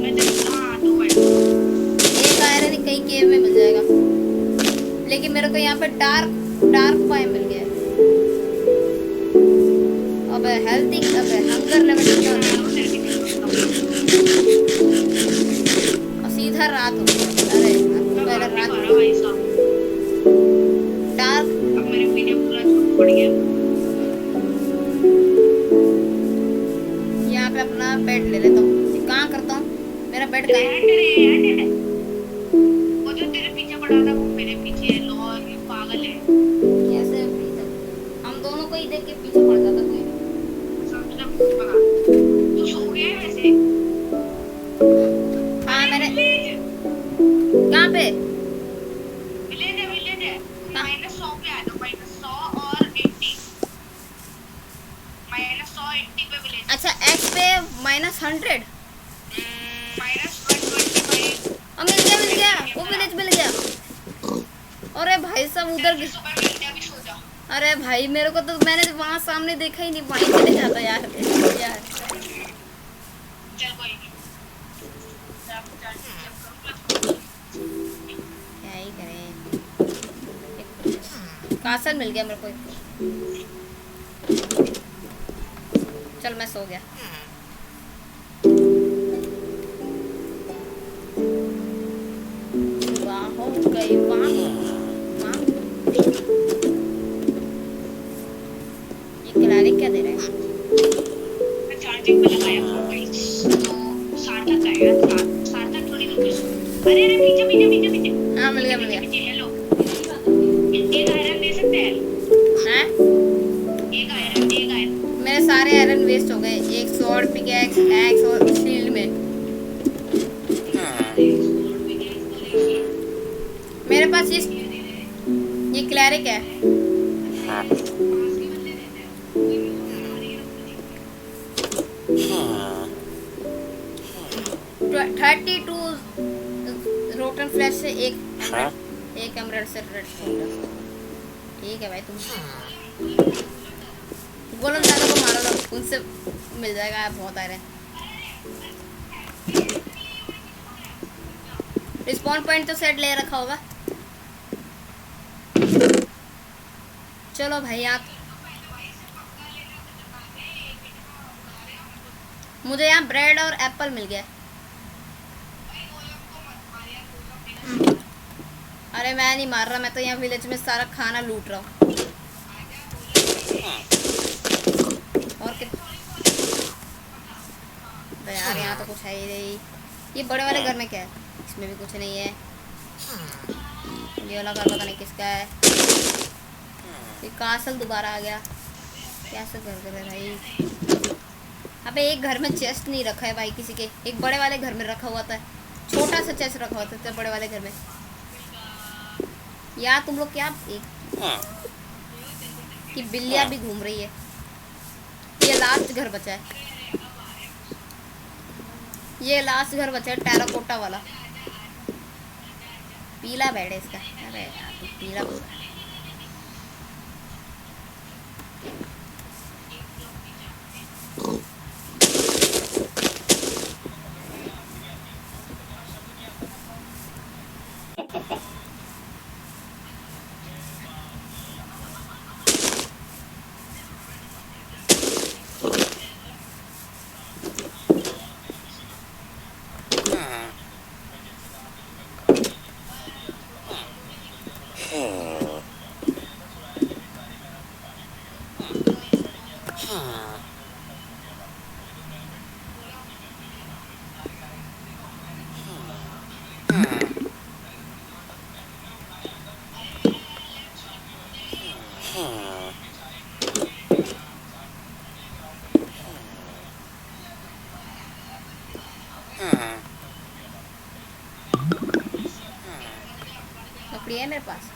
मैं तो हाँ 2 है। एक आयरन ही कहीं केव में मिल जाएगा, लेकिन मेरे को यहाँ पे डार्क पायम मिल गया है। अबे हेल्थी, अबे हंगर लेवल और सीधा रात हो गया। अरे पहले रात डार्क। अब मेरे पीछे पूरा छूट पड़ गया। यहाँ पे अपना बेड ले लेता हूँ। कहाँ करता हूँ, मेरा बेड कहाँ है? वो जो तेरे पीछे पड़ा था वो मेरे पीछे है। लॉल ये पागल है। कैसे हम दोनों को ही देख के पीछे पड़ जाता कोई। समझ ना कुछ बना। तू सो गया है वैसे? हाँ मैंने। कहाँ पे? विलेज है। -100 180 पे विलेज। अच्छा एक्स पे -100। -125। अब मिल गया वो विलेज मिल गया। अरे भाई साहब उधर सुबह मिलते हैं, अभी सो जा। अरे भाई मेरे को तो मैंने वहां सामने देखा ही नहीं, वहीं चले जाता यार यार। चल कोई नहीं। करूँगा। क्या ही करें। कासल मिल गया मेरे को एक। चल मैं सो गया। वाह हो गई वाह वाह। ये खिलाड़ी क्या दे रहा है? मैं चार्जिंग पे लगाया हूँ भाई, तो सार्थक आएगा। सार्थक थोड़ी रुक गई। अरे अरे पीछे पीछे पीछे पीछे। हाँ मिल गया मिल गया। पीछे हेलो। एक आयरन दे सकते हैं? हैं? एक आयरन। मेरे सारे आयरन वेस्ट हो गए, एक स्वॉर्ड पिकैक्स एक्स और शील्ड में। मेरे पास ये क्लैरिक है। 32 रोटन फ्लैश से एक एमराल्ड से रेड स्टोन। ठीक है भाई तुम गोलम दादा को मारो तो उनसे मिल जाएगा बहुत आयरन। रिस्पॉन पॉइंट तो सेट ले रखा होगा। चलो भाई आप मुझे यहाँ ब्रेड और एप्पल मिल गया। अरे मैं नहीं मार रहा, मैं तो यहाँ विलेज में सारा खाना लूट रहा हूँ। और यार यहाँ तो कुछ है ही नहीं। ये बड़े वाले घर में क्या है? इसमें भी कुछ नहीं है। ये वाला घर पता नहीं किसका है। ये कासल दोबारा आ गया। कैसे घर कर है भाई? अबे एक घर में चेस्ट नहीं रखा है भाई किसी के, एक बड़े वाले घर में रखा हुआ था, छोटा सा चेस्ट रखा हुआ था बड़े वाले घर में। यार तुम लोग क्या कि बिल्लियां भी घूम रही है। ये लास्ट घर बचा है, ये लास्ट घर बचा है टेराकोटा वाला। पीला बेड है इसका। अरे यार तो पीला लकड़ी है मेरे पास।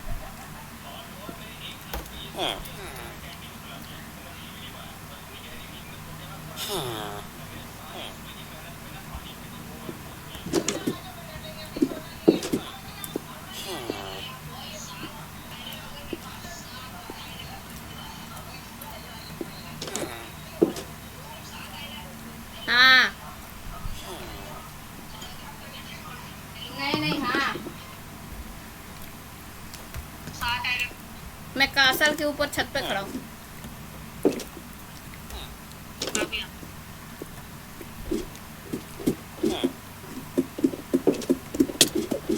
हाँ नहीं हाँ मैं कासल के ऊपर छत पे खड़ा हूँ।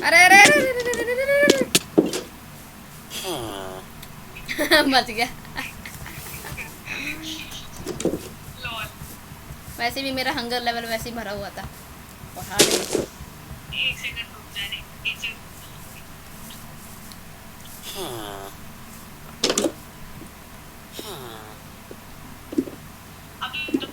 अरे अरे अरे मच गया। वैसे भी मेरा हंगर लेवल वैसे ही भरा हुआ था पहाड़ में। एक सेकंड रुक जा रे, एक सेकंड। अभी तो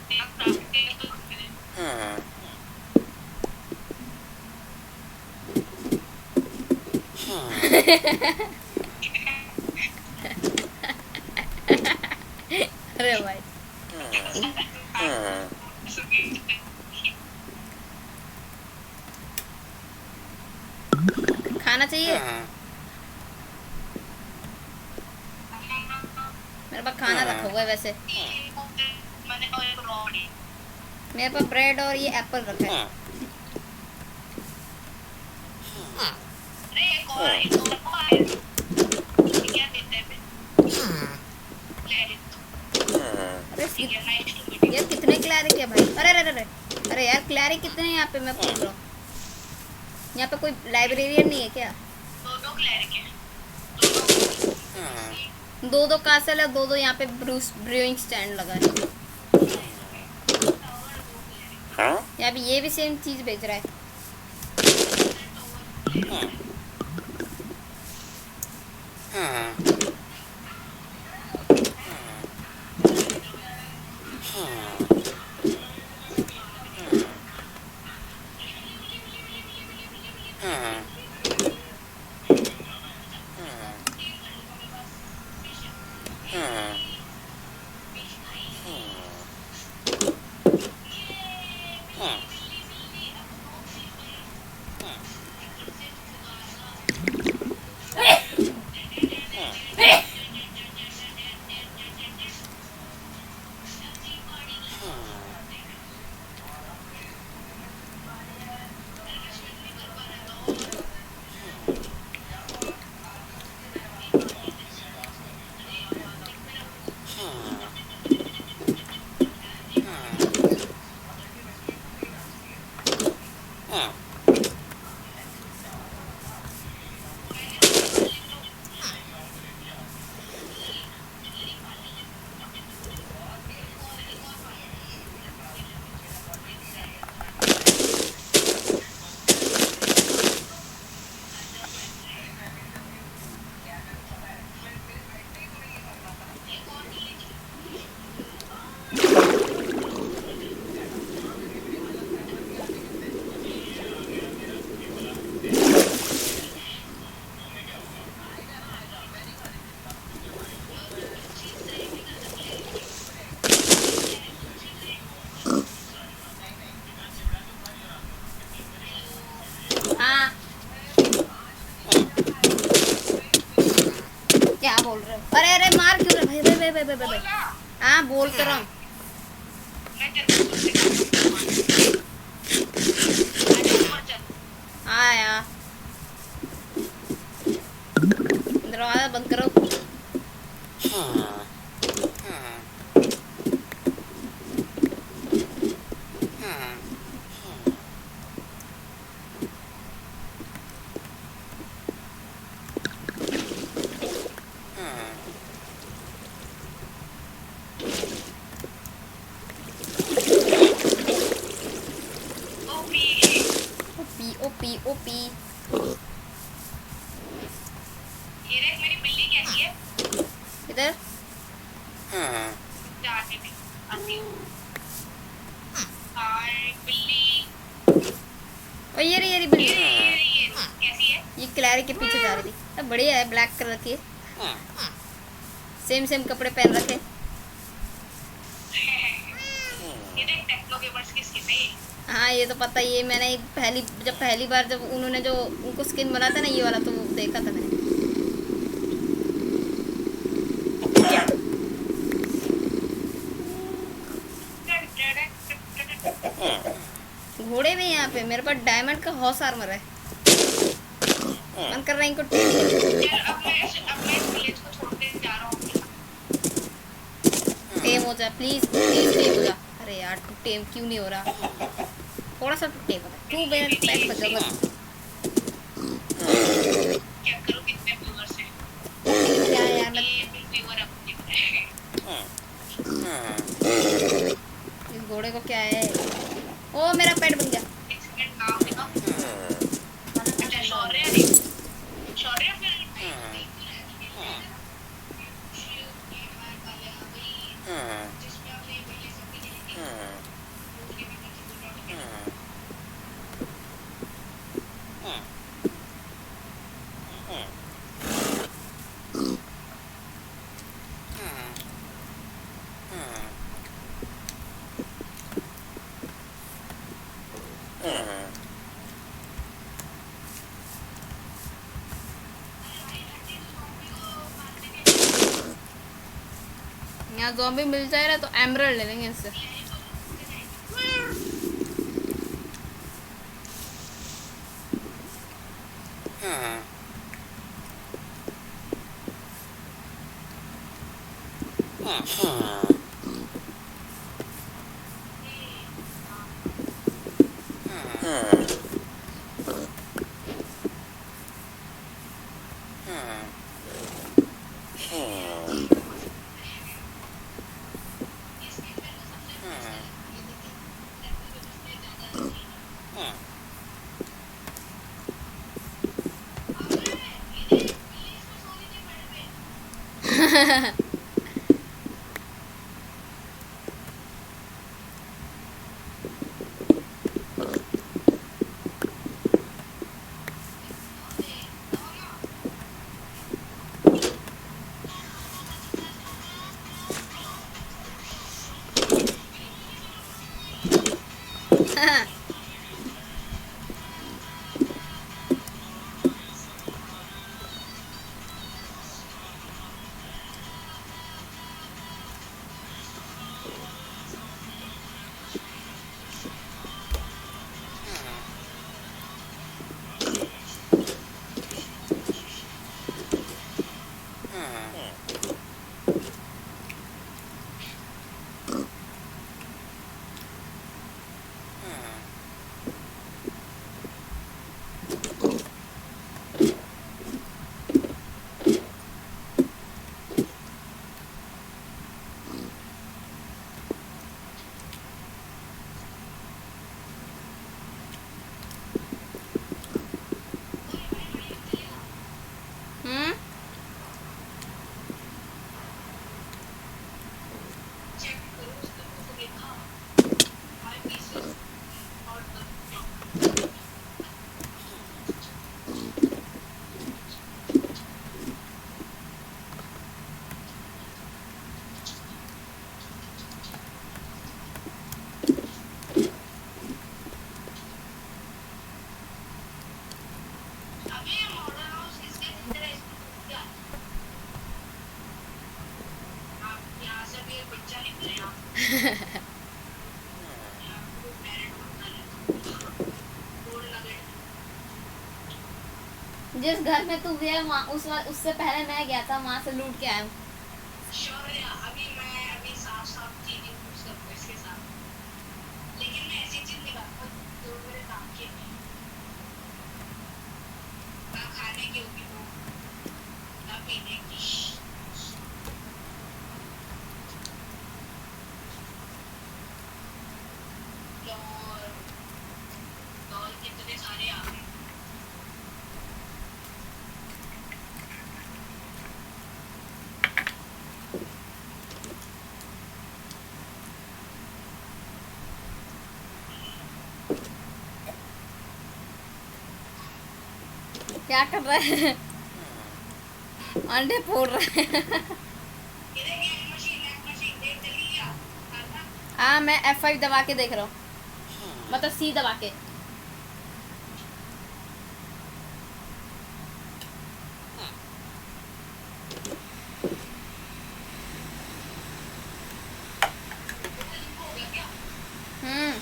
अरे भाई खाना चाहिए? मेरे पास खाना रखा हुआ है वैसे। मेरे पास ब्रेड और ये एप्पल रखा है। अरे यार कितने क्लैरिक है भाई? अरे अरे अरे अरे यार क्लैरिक कितने हैं यहाँ पे? मैं पूछ रहा हूँ, यहाँ पे कोई लाइब्रेरियन नहीं है क्या? दो दो कासल है, दो दो यहाँ पे ब्रूइंग स्टैंड लगा है। यहाँ पे ये भी सेम चीज बेच रहा है। हाँ क्या बोल रहे हो? अरे अरे मार क्यों रहे भाई? भाई भाई भाई भाई भाई। हाँ बोल तो रहा हूँ। हाँ यार दरवाजा बंद करो। OP OP OP. मेरी बिल्ली कैसी है? इधर जाने दे, आती हूँ। हाय बिल्ली। और ये रही बिल्ली। ये कैसी है? ये क्लैरी के पीछे जा रही थी। अब बढ़िया है, ब्लैक कलर की है। सेम सेम कपड़े पहन रखे। ये देख टेक्नो गेमर्स की स्किन है। हाँ ये तो पता ही है, मैंने पहली बार जब उन्होंने जो उनको स्किन बना था ना ये वाला, तो वो देखा था मैंने। घोड़े भी यहाँ पे। मेरे पास डायमंड का हॉर्स आर्मर है। मन कर रहा है इनको यार अब मैं इस विलेज को छोड़ के जा रहा हूँ। टेम हो जा प्लीज प्लीज, टेम हो जा। अरे यार तू टेम क्यों नहीं हो रहा? थोड़ा सा तू टेम हो जा। तू मेरे पैर पर जगह चेक करो कितने व्यूअर्स हैं। क्या यार मैं ये व्यूअर अपने इस घोड़े को क्या है? ओ मेरा पेट बन गया। एक सेकंड नाम लिखो। अच्छा शौर्य नहीं, शौर्य फिर जिसमें आपने ये पहले सभी ने लिखी उसके बाद यहाँ ज़ॉम्बी मिल जाएगा तो एमरल्ड ले लेंगे इससे। हम्म। चेक करो उसको तो देखा 5 पीसेस और अभी ये मॉडल हाउस इसके अंदर है, इसको क्या आप यहाँ से भी एक बच्चा निकले आप जिस घर में तू गया वहाँ उससे पहले मैं गया था, वहाँ से लूट के आया हूँ। शौर्य अभी साफ चीजें पूछ सकता इसके साथ, लेकिन मैं ऐसी चीज निकालता जो मेरे काम की नहीं, ना खाने की होगी वो, ना पीने की। डॉल कितने सारे आ गए। क्या कर रहा है? अंडे फोड़ रहा है। इधर एक मशीन देख चली गया आता। हाँ, मैं F5 दबा के देख रहा हूँ, मतलब C दबा के। हो गया क्या? हम्म।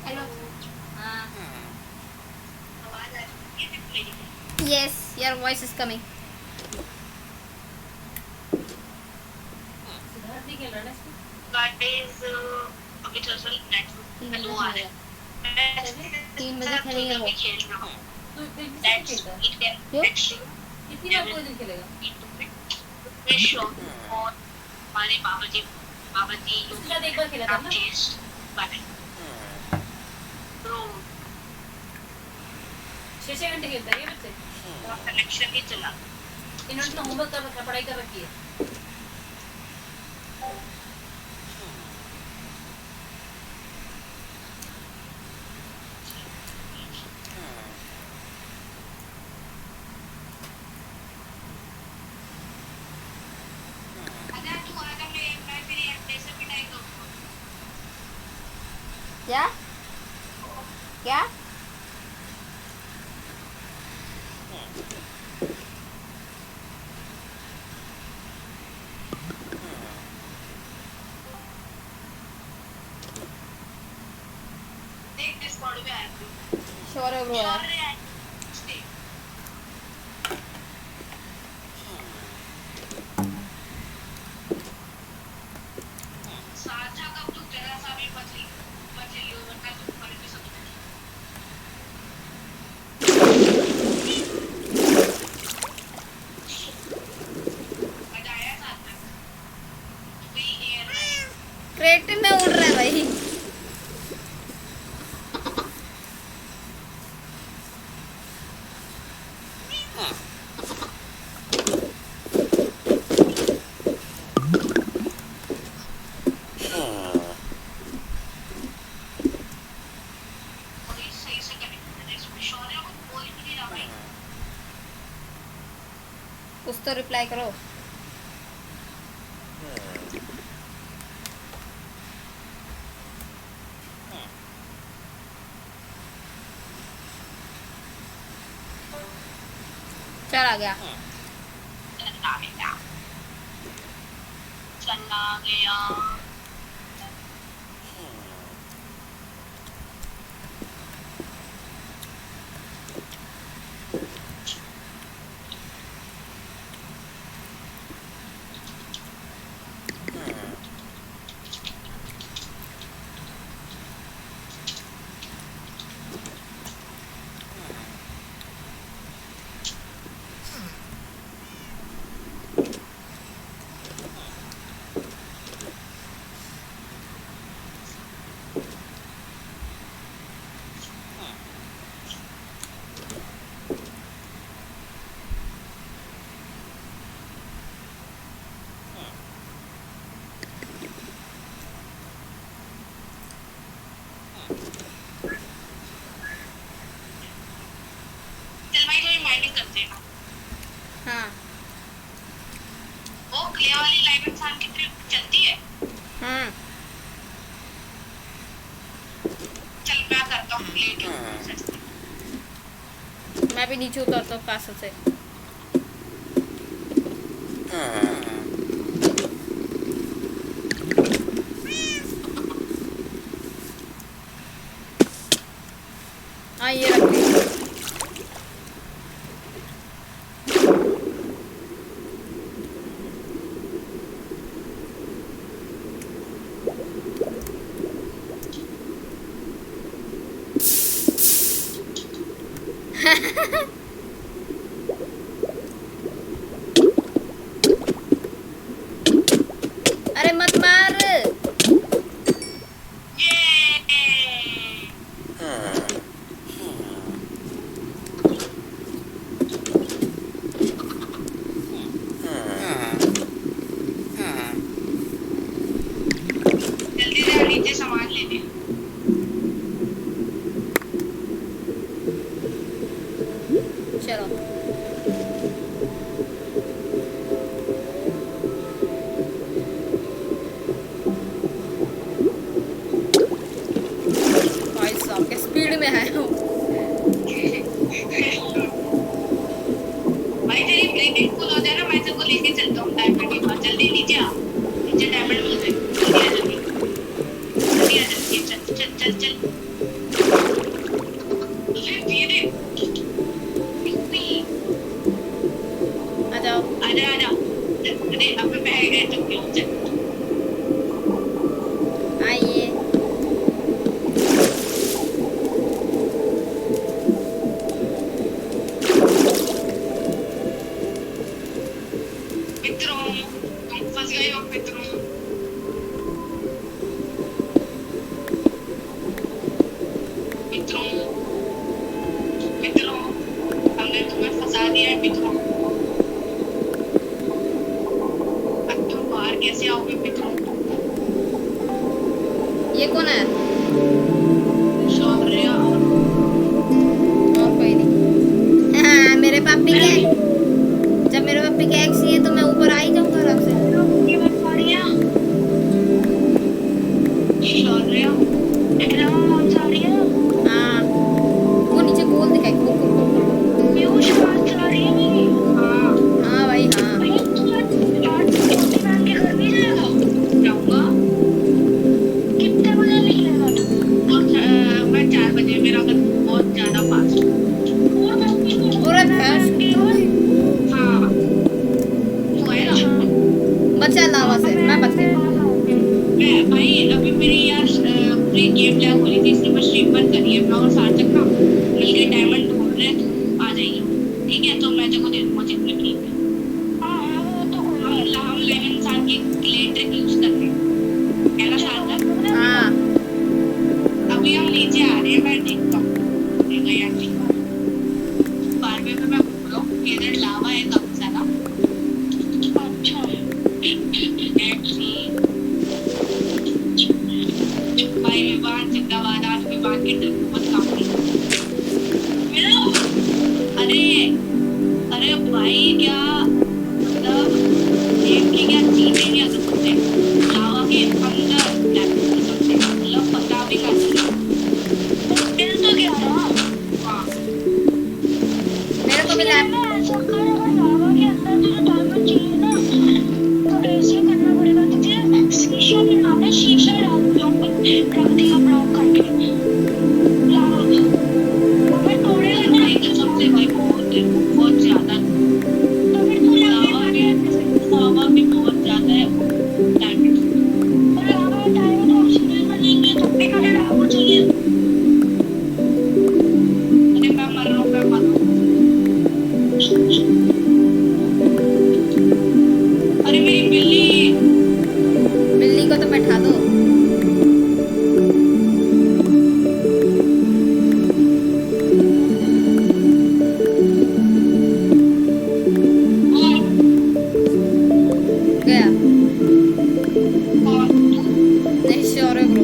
हेलो। हाँ। आवाज आ रही है मेरी? Yes, your voice is coming. Guys अभी दरअसल नेटवर्क लो आ रहा है। 3 बजे खेलेंगे वो। खेल रहा हूँ। तो दिन से That's खेलता है? it can क्यों? कितनी बार पूरे दिन खेलेगा? विश और हमारे बाबा जी उसके बाद एक बार खेला था ना? तो 6 घंटे खेलता है ये बच्चे? कनेक्शन ही चला। इन्होंने तो होमवर्क कर रखा, पढ़ाई कर रखी है। अगर तू आकर मेरे क्या क्या? देख डिस्कॉर्ड में आया तू। शौर्य ब्रो है। शौर्य है। देख। साझा कब तू जरा सा भी बच लियो वरना तू मर भी सकता है। मजा आया साथ में। फ्री एयर है। क्रेट में उड़ रहा है भाई। थोड़ी सही से कनेक्ट कर इसमें शौर्य को बोल भी नहीं रहा भाई। कुछ तो रिप्लाई करो। चला गया। चला गया। चला गया। चल भाई थोड़ी माइनिंग करते हैं। हाँ वो क्ले वाली लाइव इंसान की ट्रिप चलती है। हाँ चल मैं करता हूँ क्ले के। मैं भी नीचे उतरता हूँ कासा से। हाँ ये रख ली। अरे मत मार। ये जल्दी से नीचे सामान ले ले। चलो भाई साहब के स्पीड में है। भाई तेरी ब्रेकिंग फुल हो जाए ना मैं तेरे को लेके चलता हूँ डायमंड के पास। जल्दी नीचे आ। नीचे डायमंड मिल जाए। जल्दी आ जल्दी। चल चल चल चल। धीरे आ जाओ। आजा आजा। अरे अब मैं बैग है तो क्यों चल। आइए मित्रों तुम फंस गए हो मित्रों। मित्रों मित्रों हमने तुम्हें फंसा दिया है मित्रों। अब तुम बाहर कैसे आओगे मित्रों। ये कौन है? शौर्य और कोई नहीं। हाँ मेरे पापी के जब मेरे पापी के एक्स ही है तो मैं ऊपर आ ही जाऊंगा आराम से। ये बात बढ़िया। शौर्य आवाज आ रही है? हाँ वो नीचे गोल दिखाई, गोल गोल गोल गोल। पीयूष आवाज आ रही है मेरी? हाँ। हाँ भाई हाँ। भाई तू आज छोटी मैम के घर नहीं जाएगा? जाऊंगा। कितने बजे निकलेगा तू? और मैं 4 बजे, मेरा घर बहुत ज्यादा पास है। अरे भैंस, हाँ तू आएगा? बचा लावा से, मैं बच गया। मैं भाई अभी मेरी यार पूरी गेम लैग हो रही थी, इसलिए मैं स्ट्रीम बंद करी है। मैं और सार्थक ना मिलके डायमंड ढूंढ रहे हैं, तू आ जाइए ठीक है? तो मैं तेरे को दे दूंगा जितने भी हैं। हाँ वो तो हम 11 साल की क्ले ट्रिक यूज कर रहे हैं, है ना सार्थक? हाँ अभी हम नीचे आ रहे हैं, मैं देखता हूँ देखा यार ठीक है। 12वें पे मैं बोल रहा हूँ इधर लावा है काफी सारा। अच्छा लेट्स सी। भाई विवान जिंदाबाद, आज विवान के ट्रिप बहुत काफी मिलो। अरे अरे भाई क्या मतलब गेम की क्या चीजें नहीं आ सकते लावा के अंदर लैपटॉप कर सकते मतलब पता भी ना चले। दिल तो क्या रहा? हाँ मेरे को भी लैप, ऐसा कर, अगर लावा के अंदर तुझे डायमंड चाहिए ना तो ऐसे करना पड़ेगा, तुझे शीशा बनाना है, शीशा डाल रख दिया ब्लॉक करके लावा अगर तोड़ेगा ना कसम से भाई बहुत ज्यादा। तो फिर तू लावा भी बहुत ज्यादा है डायमंड। और लावा डायमंड ऑप्शनल में लेंगे तो पे का लावा चाहिए। अरे मैं मर रहा हूँ, मैं मर रहा हूँ। अरे मेरी बिल्ली, बिल्ली को तो बैठा दो। गया नहीं, श्योर है ब्रो।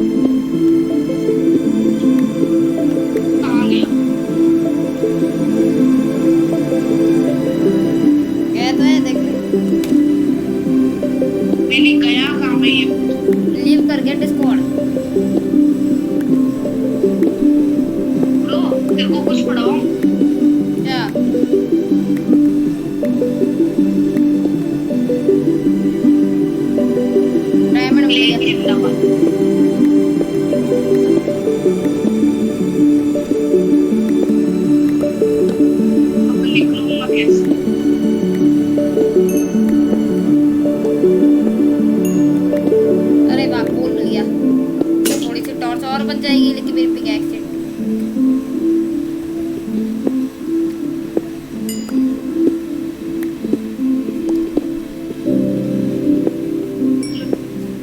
कहाँ गया? गया तो है, देख ले। मैंने गया कहाँ है ये? लीव कर गया डिस्कॉर्ड। ब्रो तेरे को कुछ पढ़ाओ? क्या? डायमंड मिल गया। जिंदाबाद। अब निकलूंगा कैसे? अरे वाह गोल मिल गया। थोड़ी सी टॉर्च और बच जाएगी, लेकिन मेरी पिकैक्स से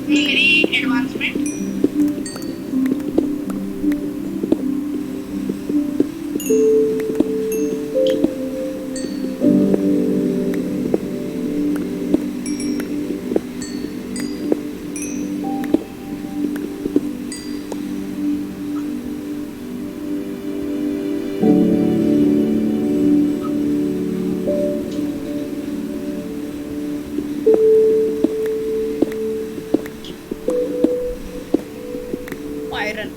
मेरी एडवांसमेंट आयरन।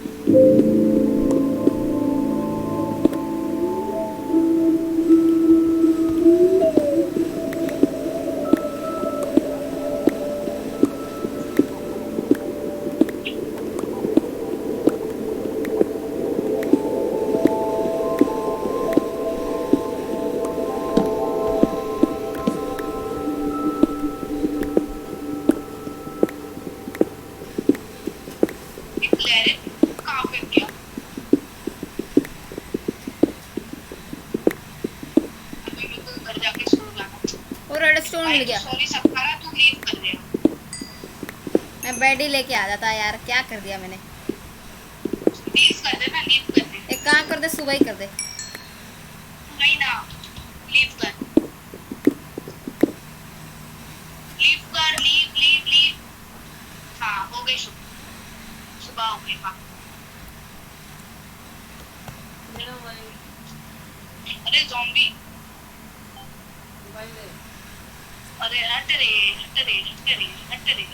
कहाँ पे गया? अभी मेरे को घर जाके सो जाना। और रेडस्टोन मिल गया। सॉरी सखारा, तू लीव कर रहे हो। मैं बेड ही लेके आ जाता यार, क्या कर दिया मैंने। लीव कर देना, लीव कर दे। एक काम कर दे, सुबह ही कर दे। नहीं ना, लीव कर, लीव कर, लीव लीव लीव। हाँ हो गई सुबह हो गई। हाँ मेरा भाई अरे ज़ॉम्बी, भाई दे। अरे हट रे हट रे हट रे हट रे।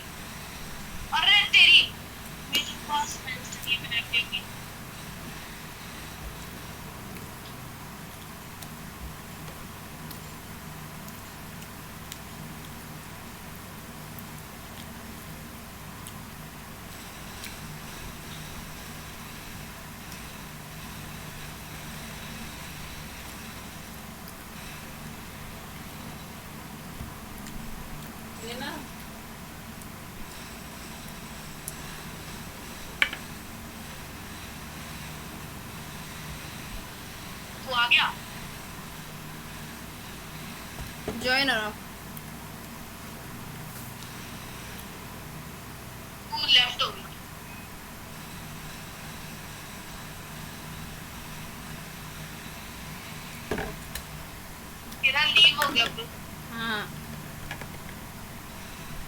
अरे तेरी मेरे पास नहीं मैं अकेली। लेना तू आ गया? ज्वाइन हो रहा हूँ। तू लेफ्ट हो गया। तेरा लीव हो गया ब्रो। हाँ,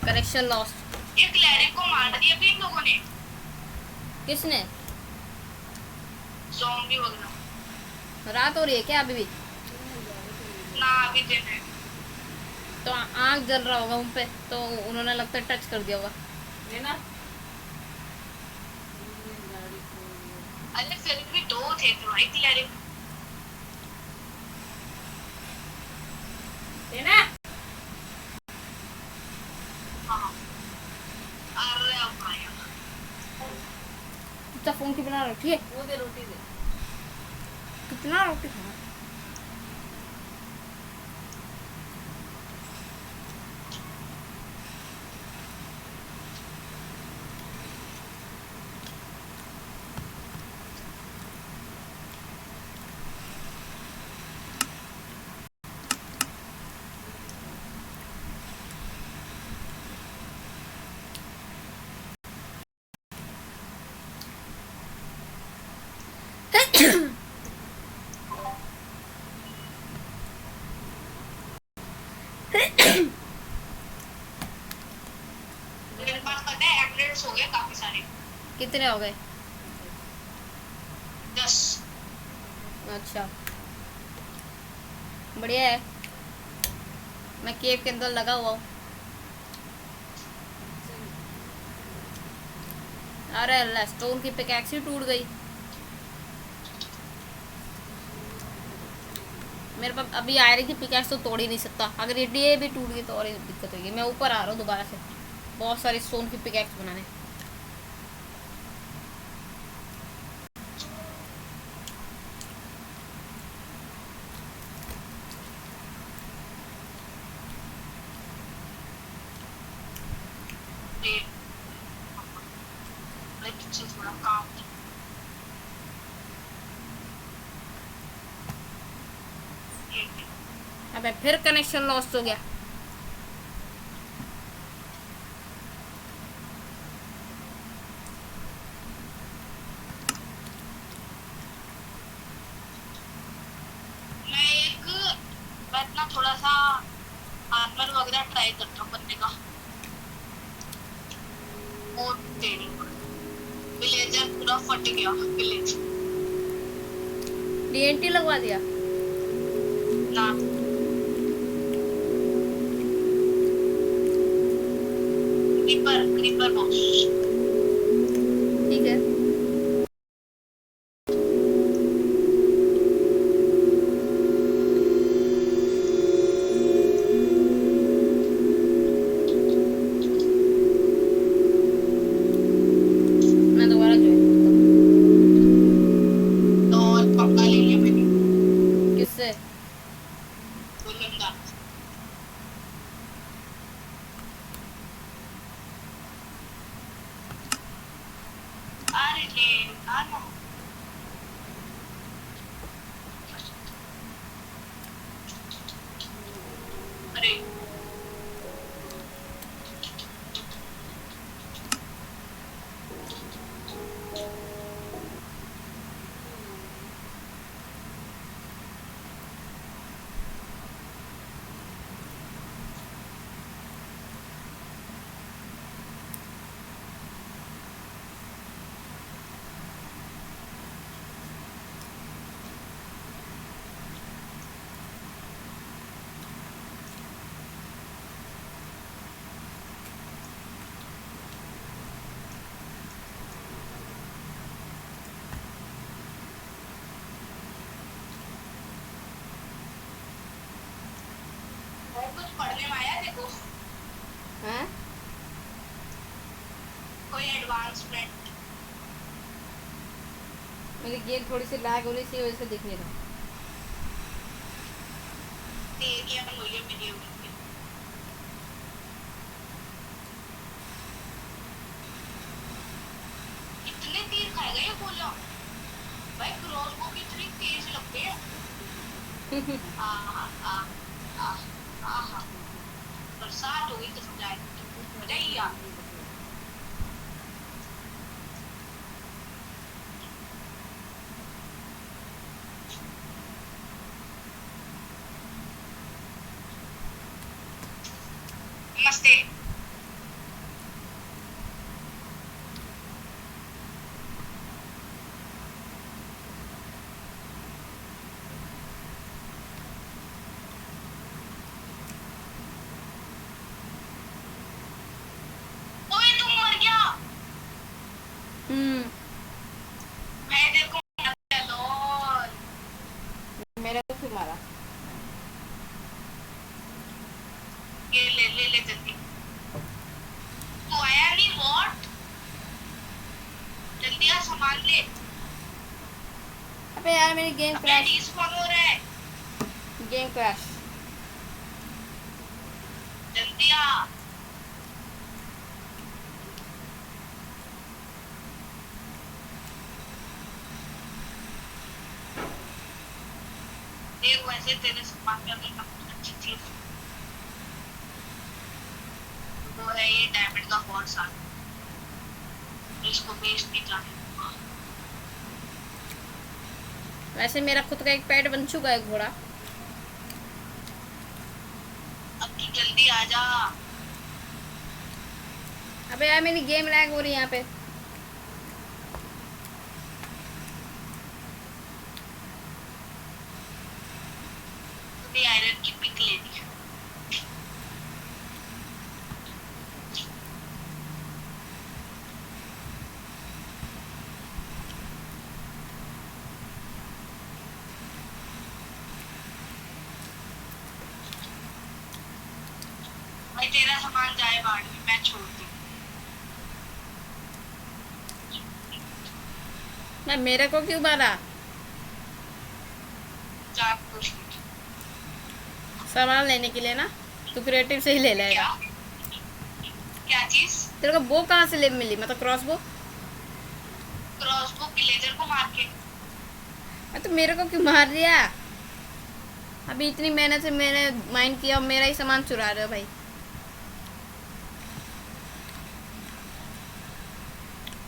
कनेक्शन लॉस्ट। ये क्लैरिक को मार दिया भी इन लोगों ने, किसने? ज़ॉम्बी वगैरह। रात हो रही है क्या अभी भी? ना अभी दिन है। तो आँख जल रहा होगा उन पे, तो उन्होंने लगता है टच कर दिया होगा। लेना अरे फिर भी दो थे तो भाई क्लैरिक। लेना हाँ अरे अब आया। कितना फोन की बना रखी है? वो दे रोटी दे। कितना रोटी खाना? मेरे पास पता है एमरेट्स हो गए काफी सारे। कितने हो गए? 10। अच्छा, बढ़िया है। मैं केव के अंदर लगा हुआ हूँ। अरे अल्लाह, स्टोन की पिकैक्स ही टूट गई। मेरे पास अभी आयरन की पिकैक्स तो तोड़ ही नहीं सकता। अगर ये भी टूट गई तो और ही दिक्कत होगी। मैं ऊपर आ रहा हूँ दोबारा से बहुत सारी स्टोन की पिकैक्स बनाने। थोड़ा काम अबे फिर कनेक्शन लॉस्ट हो गया। मैं ना थोड़ा सा आर्मर वगैरह ट्राई करता हूँ करने का। ओ तेरी विलेजर पूरा फट गया। विलेज TNT लगवा दिया। ना क्रीपर क्रीपर बॉक्स। ठीक है, मैं दोबारा ज्वाइन तो पक्का ले लिया मैंने। किससे? बोलूंगा अरे ले आना। अरे पढ़ने में आया देखो हैं? कोई एडवांसमेंट। मेरी गेम थोड़ी सी लैग हो रही थी, वजह से दिख नहीं रहा। तेरी हम हुई है मेरी हुई है। इतने तीर खाएगा ये गोला भाई, क्रॉसबो की इतनी तेज लगती है। आहा आहा आहा आहा बरसात हो गई तो समझ आएगा, मजा ही आ गया। नमस्ते। ओए तुम मर गया। मैं तेरे को मार दिया लॉल। मेरा को क्यों मारा? ये ले ले ले जल्दी। तू आया नहीं वॉट? जल्दी आ सामान ले। अबे यार मेरी गेम अपने क्रैश। डिस्पॉन हो रहा है। Game crash. जल्दी आ। देख वैसे तेरे सामान में अगर कुछ अच्छी चीज वो है ये डायमंड का हॉर्स आ। इसको बेच नहीं जाने। वैसे मेरा खुद का एक पेट बन चुका है, घोड़ा। अब तू जल्दी आ जा। अबे यार मेरी गेम लैग हो रही है यहाँ पे। तूने आयरन की पिक ले ली। भाई तेरा सामान जाए बाढ़ में, मैं छोड़ दूँ। मैं मेरे को क्यों मारा? जा कुछ सामान लेने के लिए ना, तू क्रिएटिव से ही ले लेगा। क्या क्या चीज? तेरे को वो कहाँ से ले मिली? मतलब क्रॉसबो? क्रॉसबो विलेजर को मार के। तो मेरे को क्यों मार दिया? अभी इतनी मेहनत से मैंने माइन किया और मेरा ही सामान चुरा रहे हो भाई।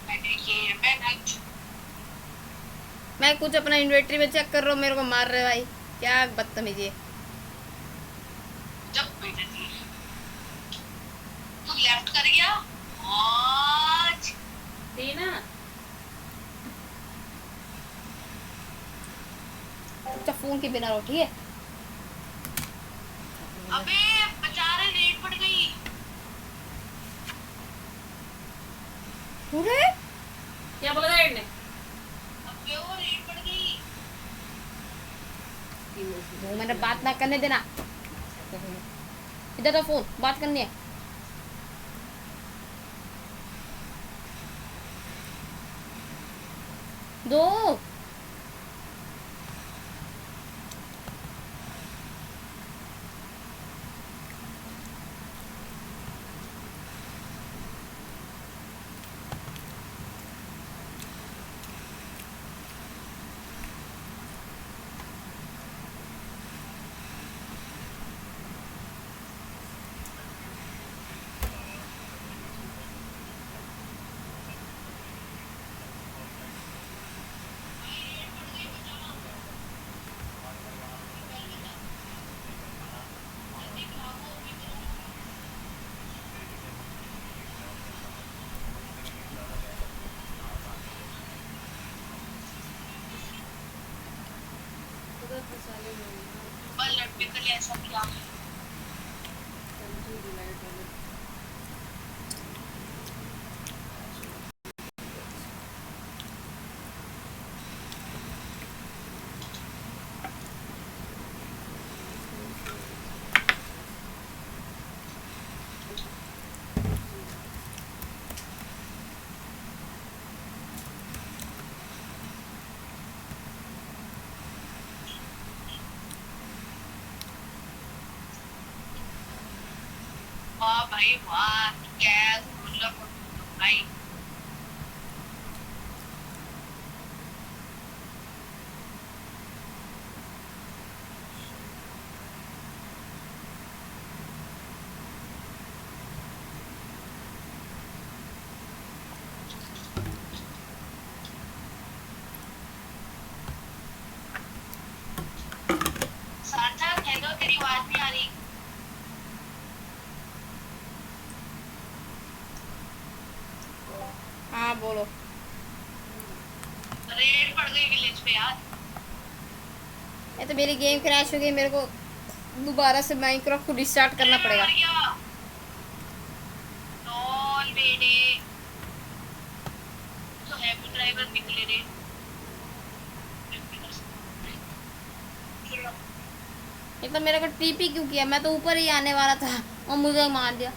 मैंने ये मेहनत। मैं कुछ अपना इन्वेंटरी में चेक कर रहा हूँ, मेरे को मार रहे हो भाई। क्या बदतमीजी है। जब मेहनत की तू लेफ्ट कर गया आज। थी ना। अच्छा फोन के बिना रहो, ठीक है? अबे बेचारे रेड पड़ गई। अरे क्या बोला गाइड ने? अबे वो रेड पड़ गई। 2 मिनट बात ना करने देना। इधर तो फोन बात करनी है। दो बल लड़के के लिए ऐसा किया। भाई वाह क्या मतलब भाई सार्थक हेलो तेरी आवाज नहीं आ रही हाँ बोलो। रेड पड़ गई विलेज पे यार ये तो मेरी गेम क्रैश हो गई, मेरे को दोबारा से माइनक्राफ्ट को रिस्टार्ट करना पड़ेगा। नॉन बेटे तो हैवी ड्राइवर निकले रे ये तो मेरे को टीपी क्यों किया, मैं तो ऊपर ही आने वाला था और मुझे मार दिया।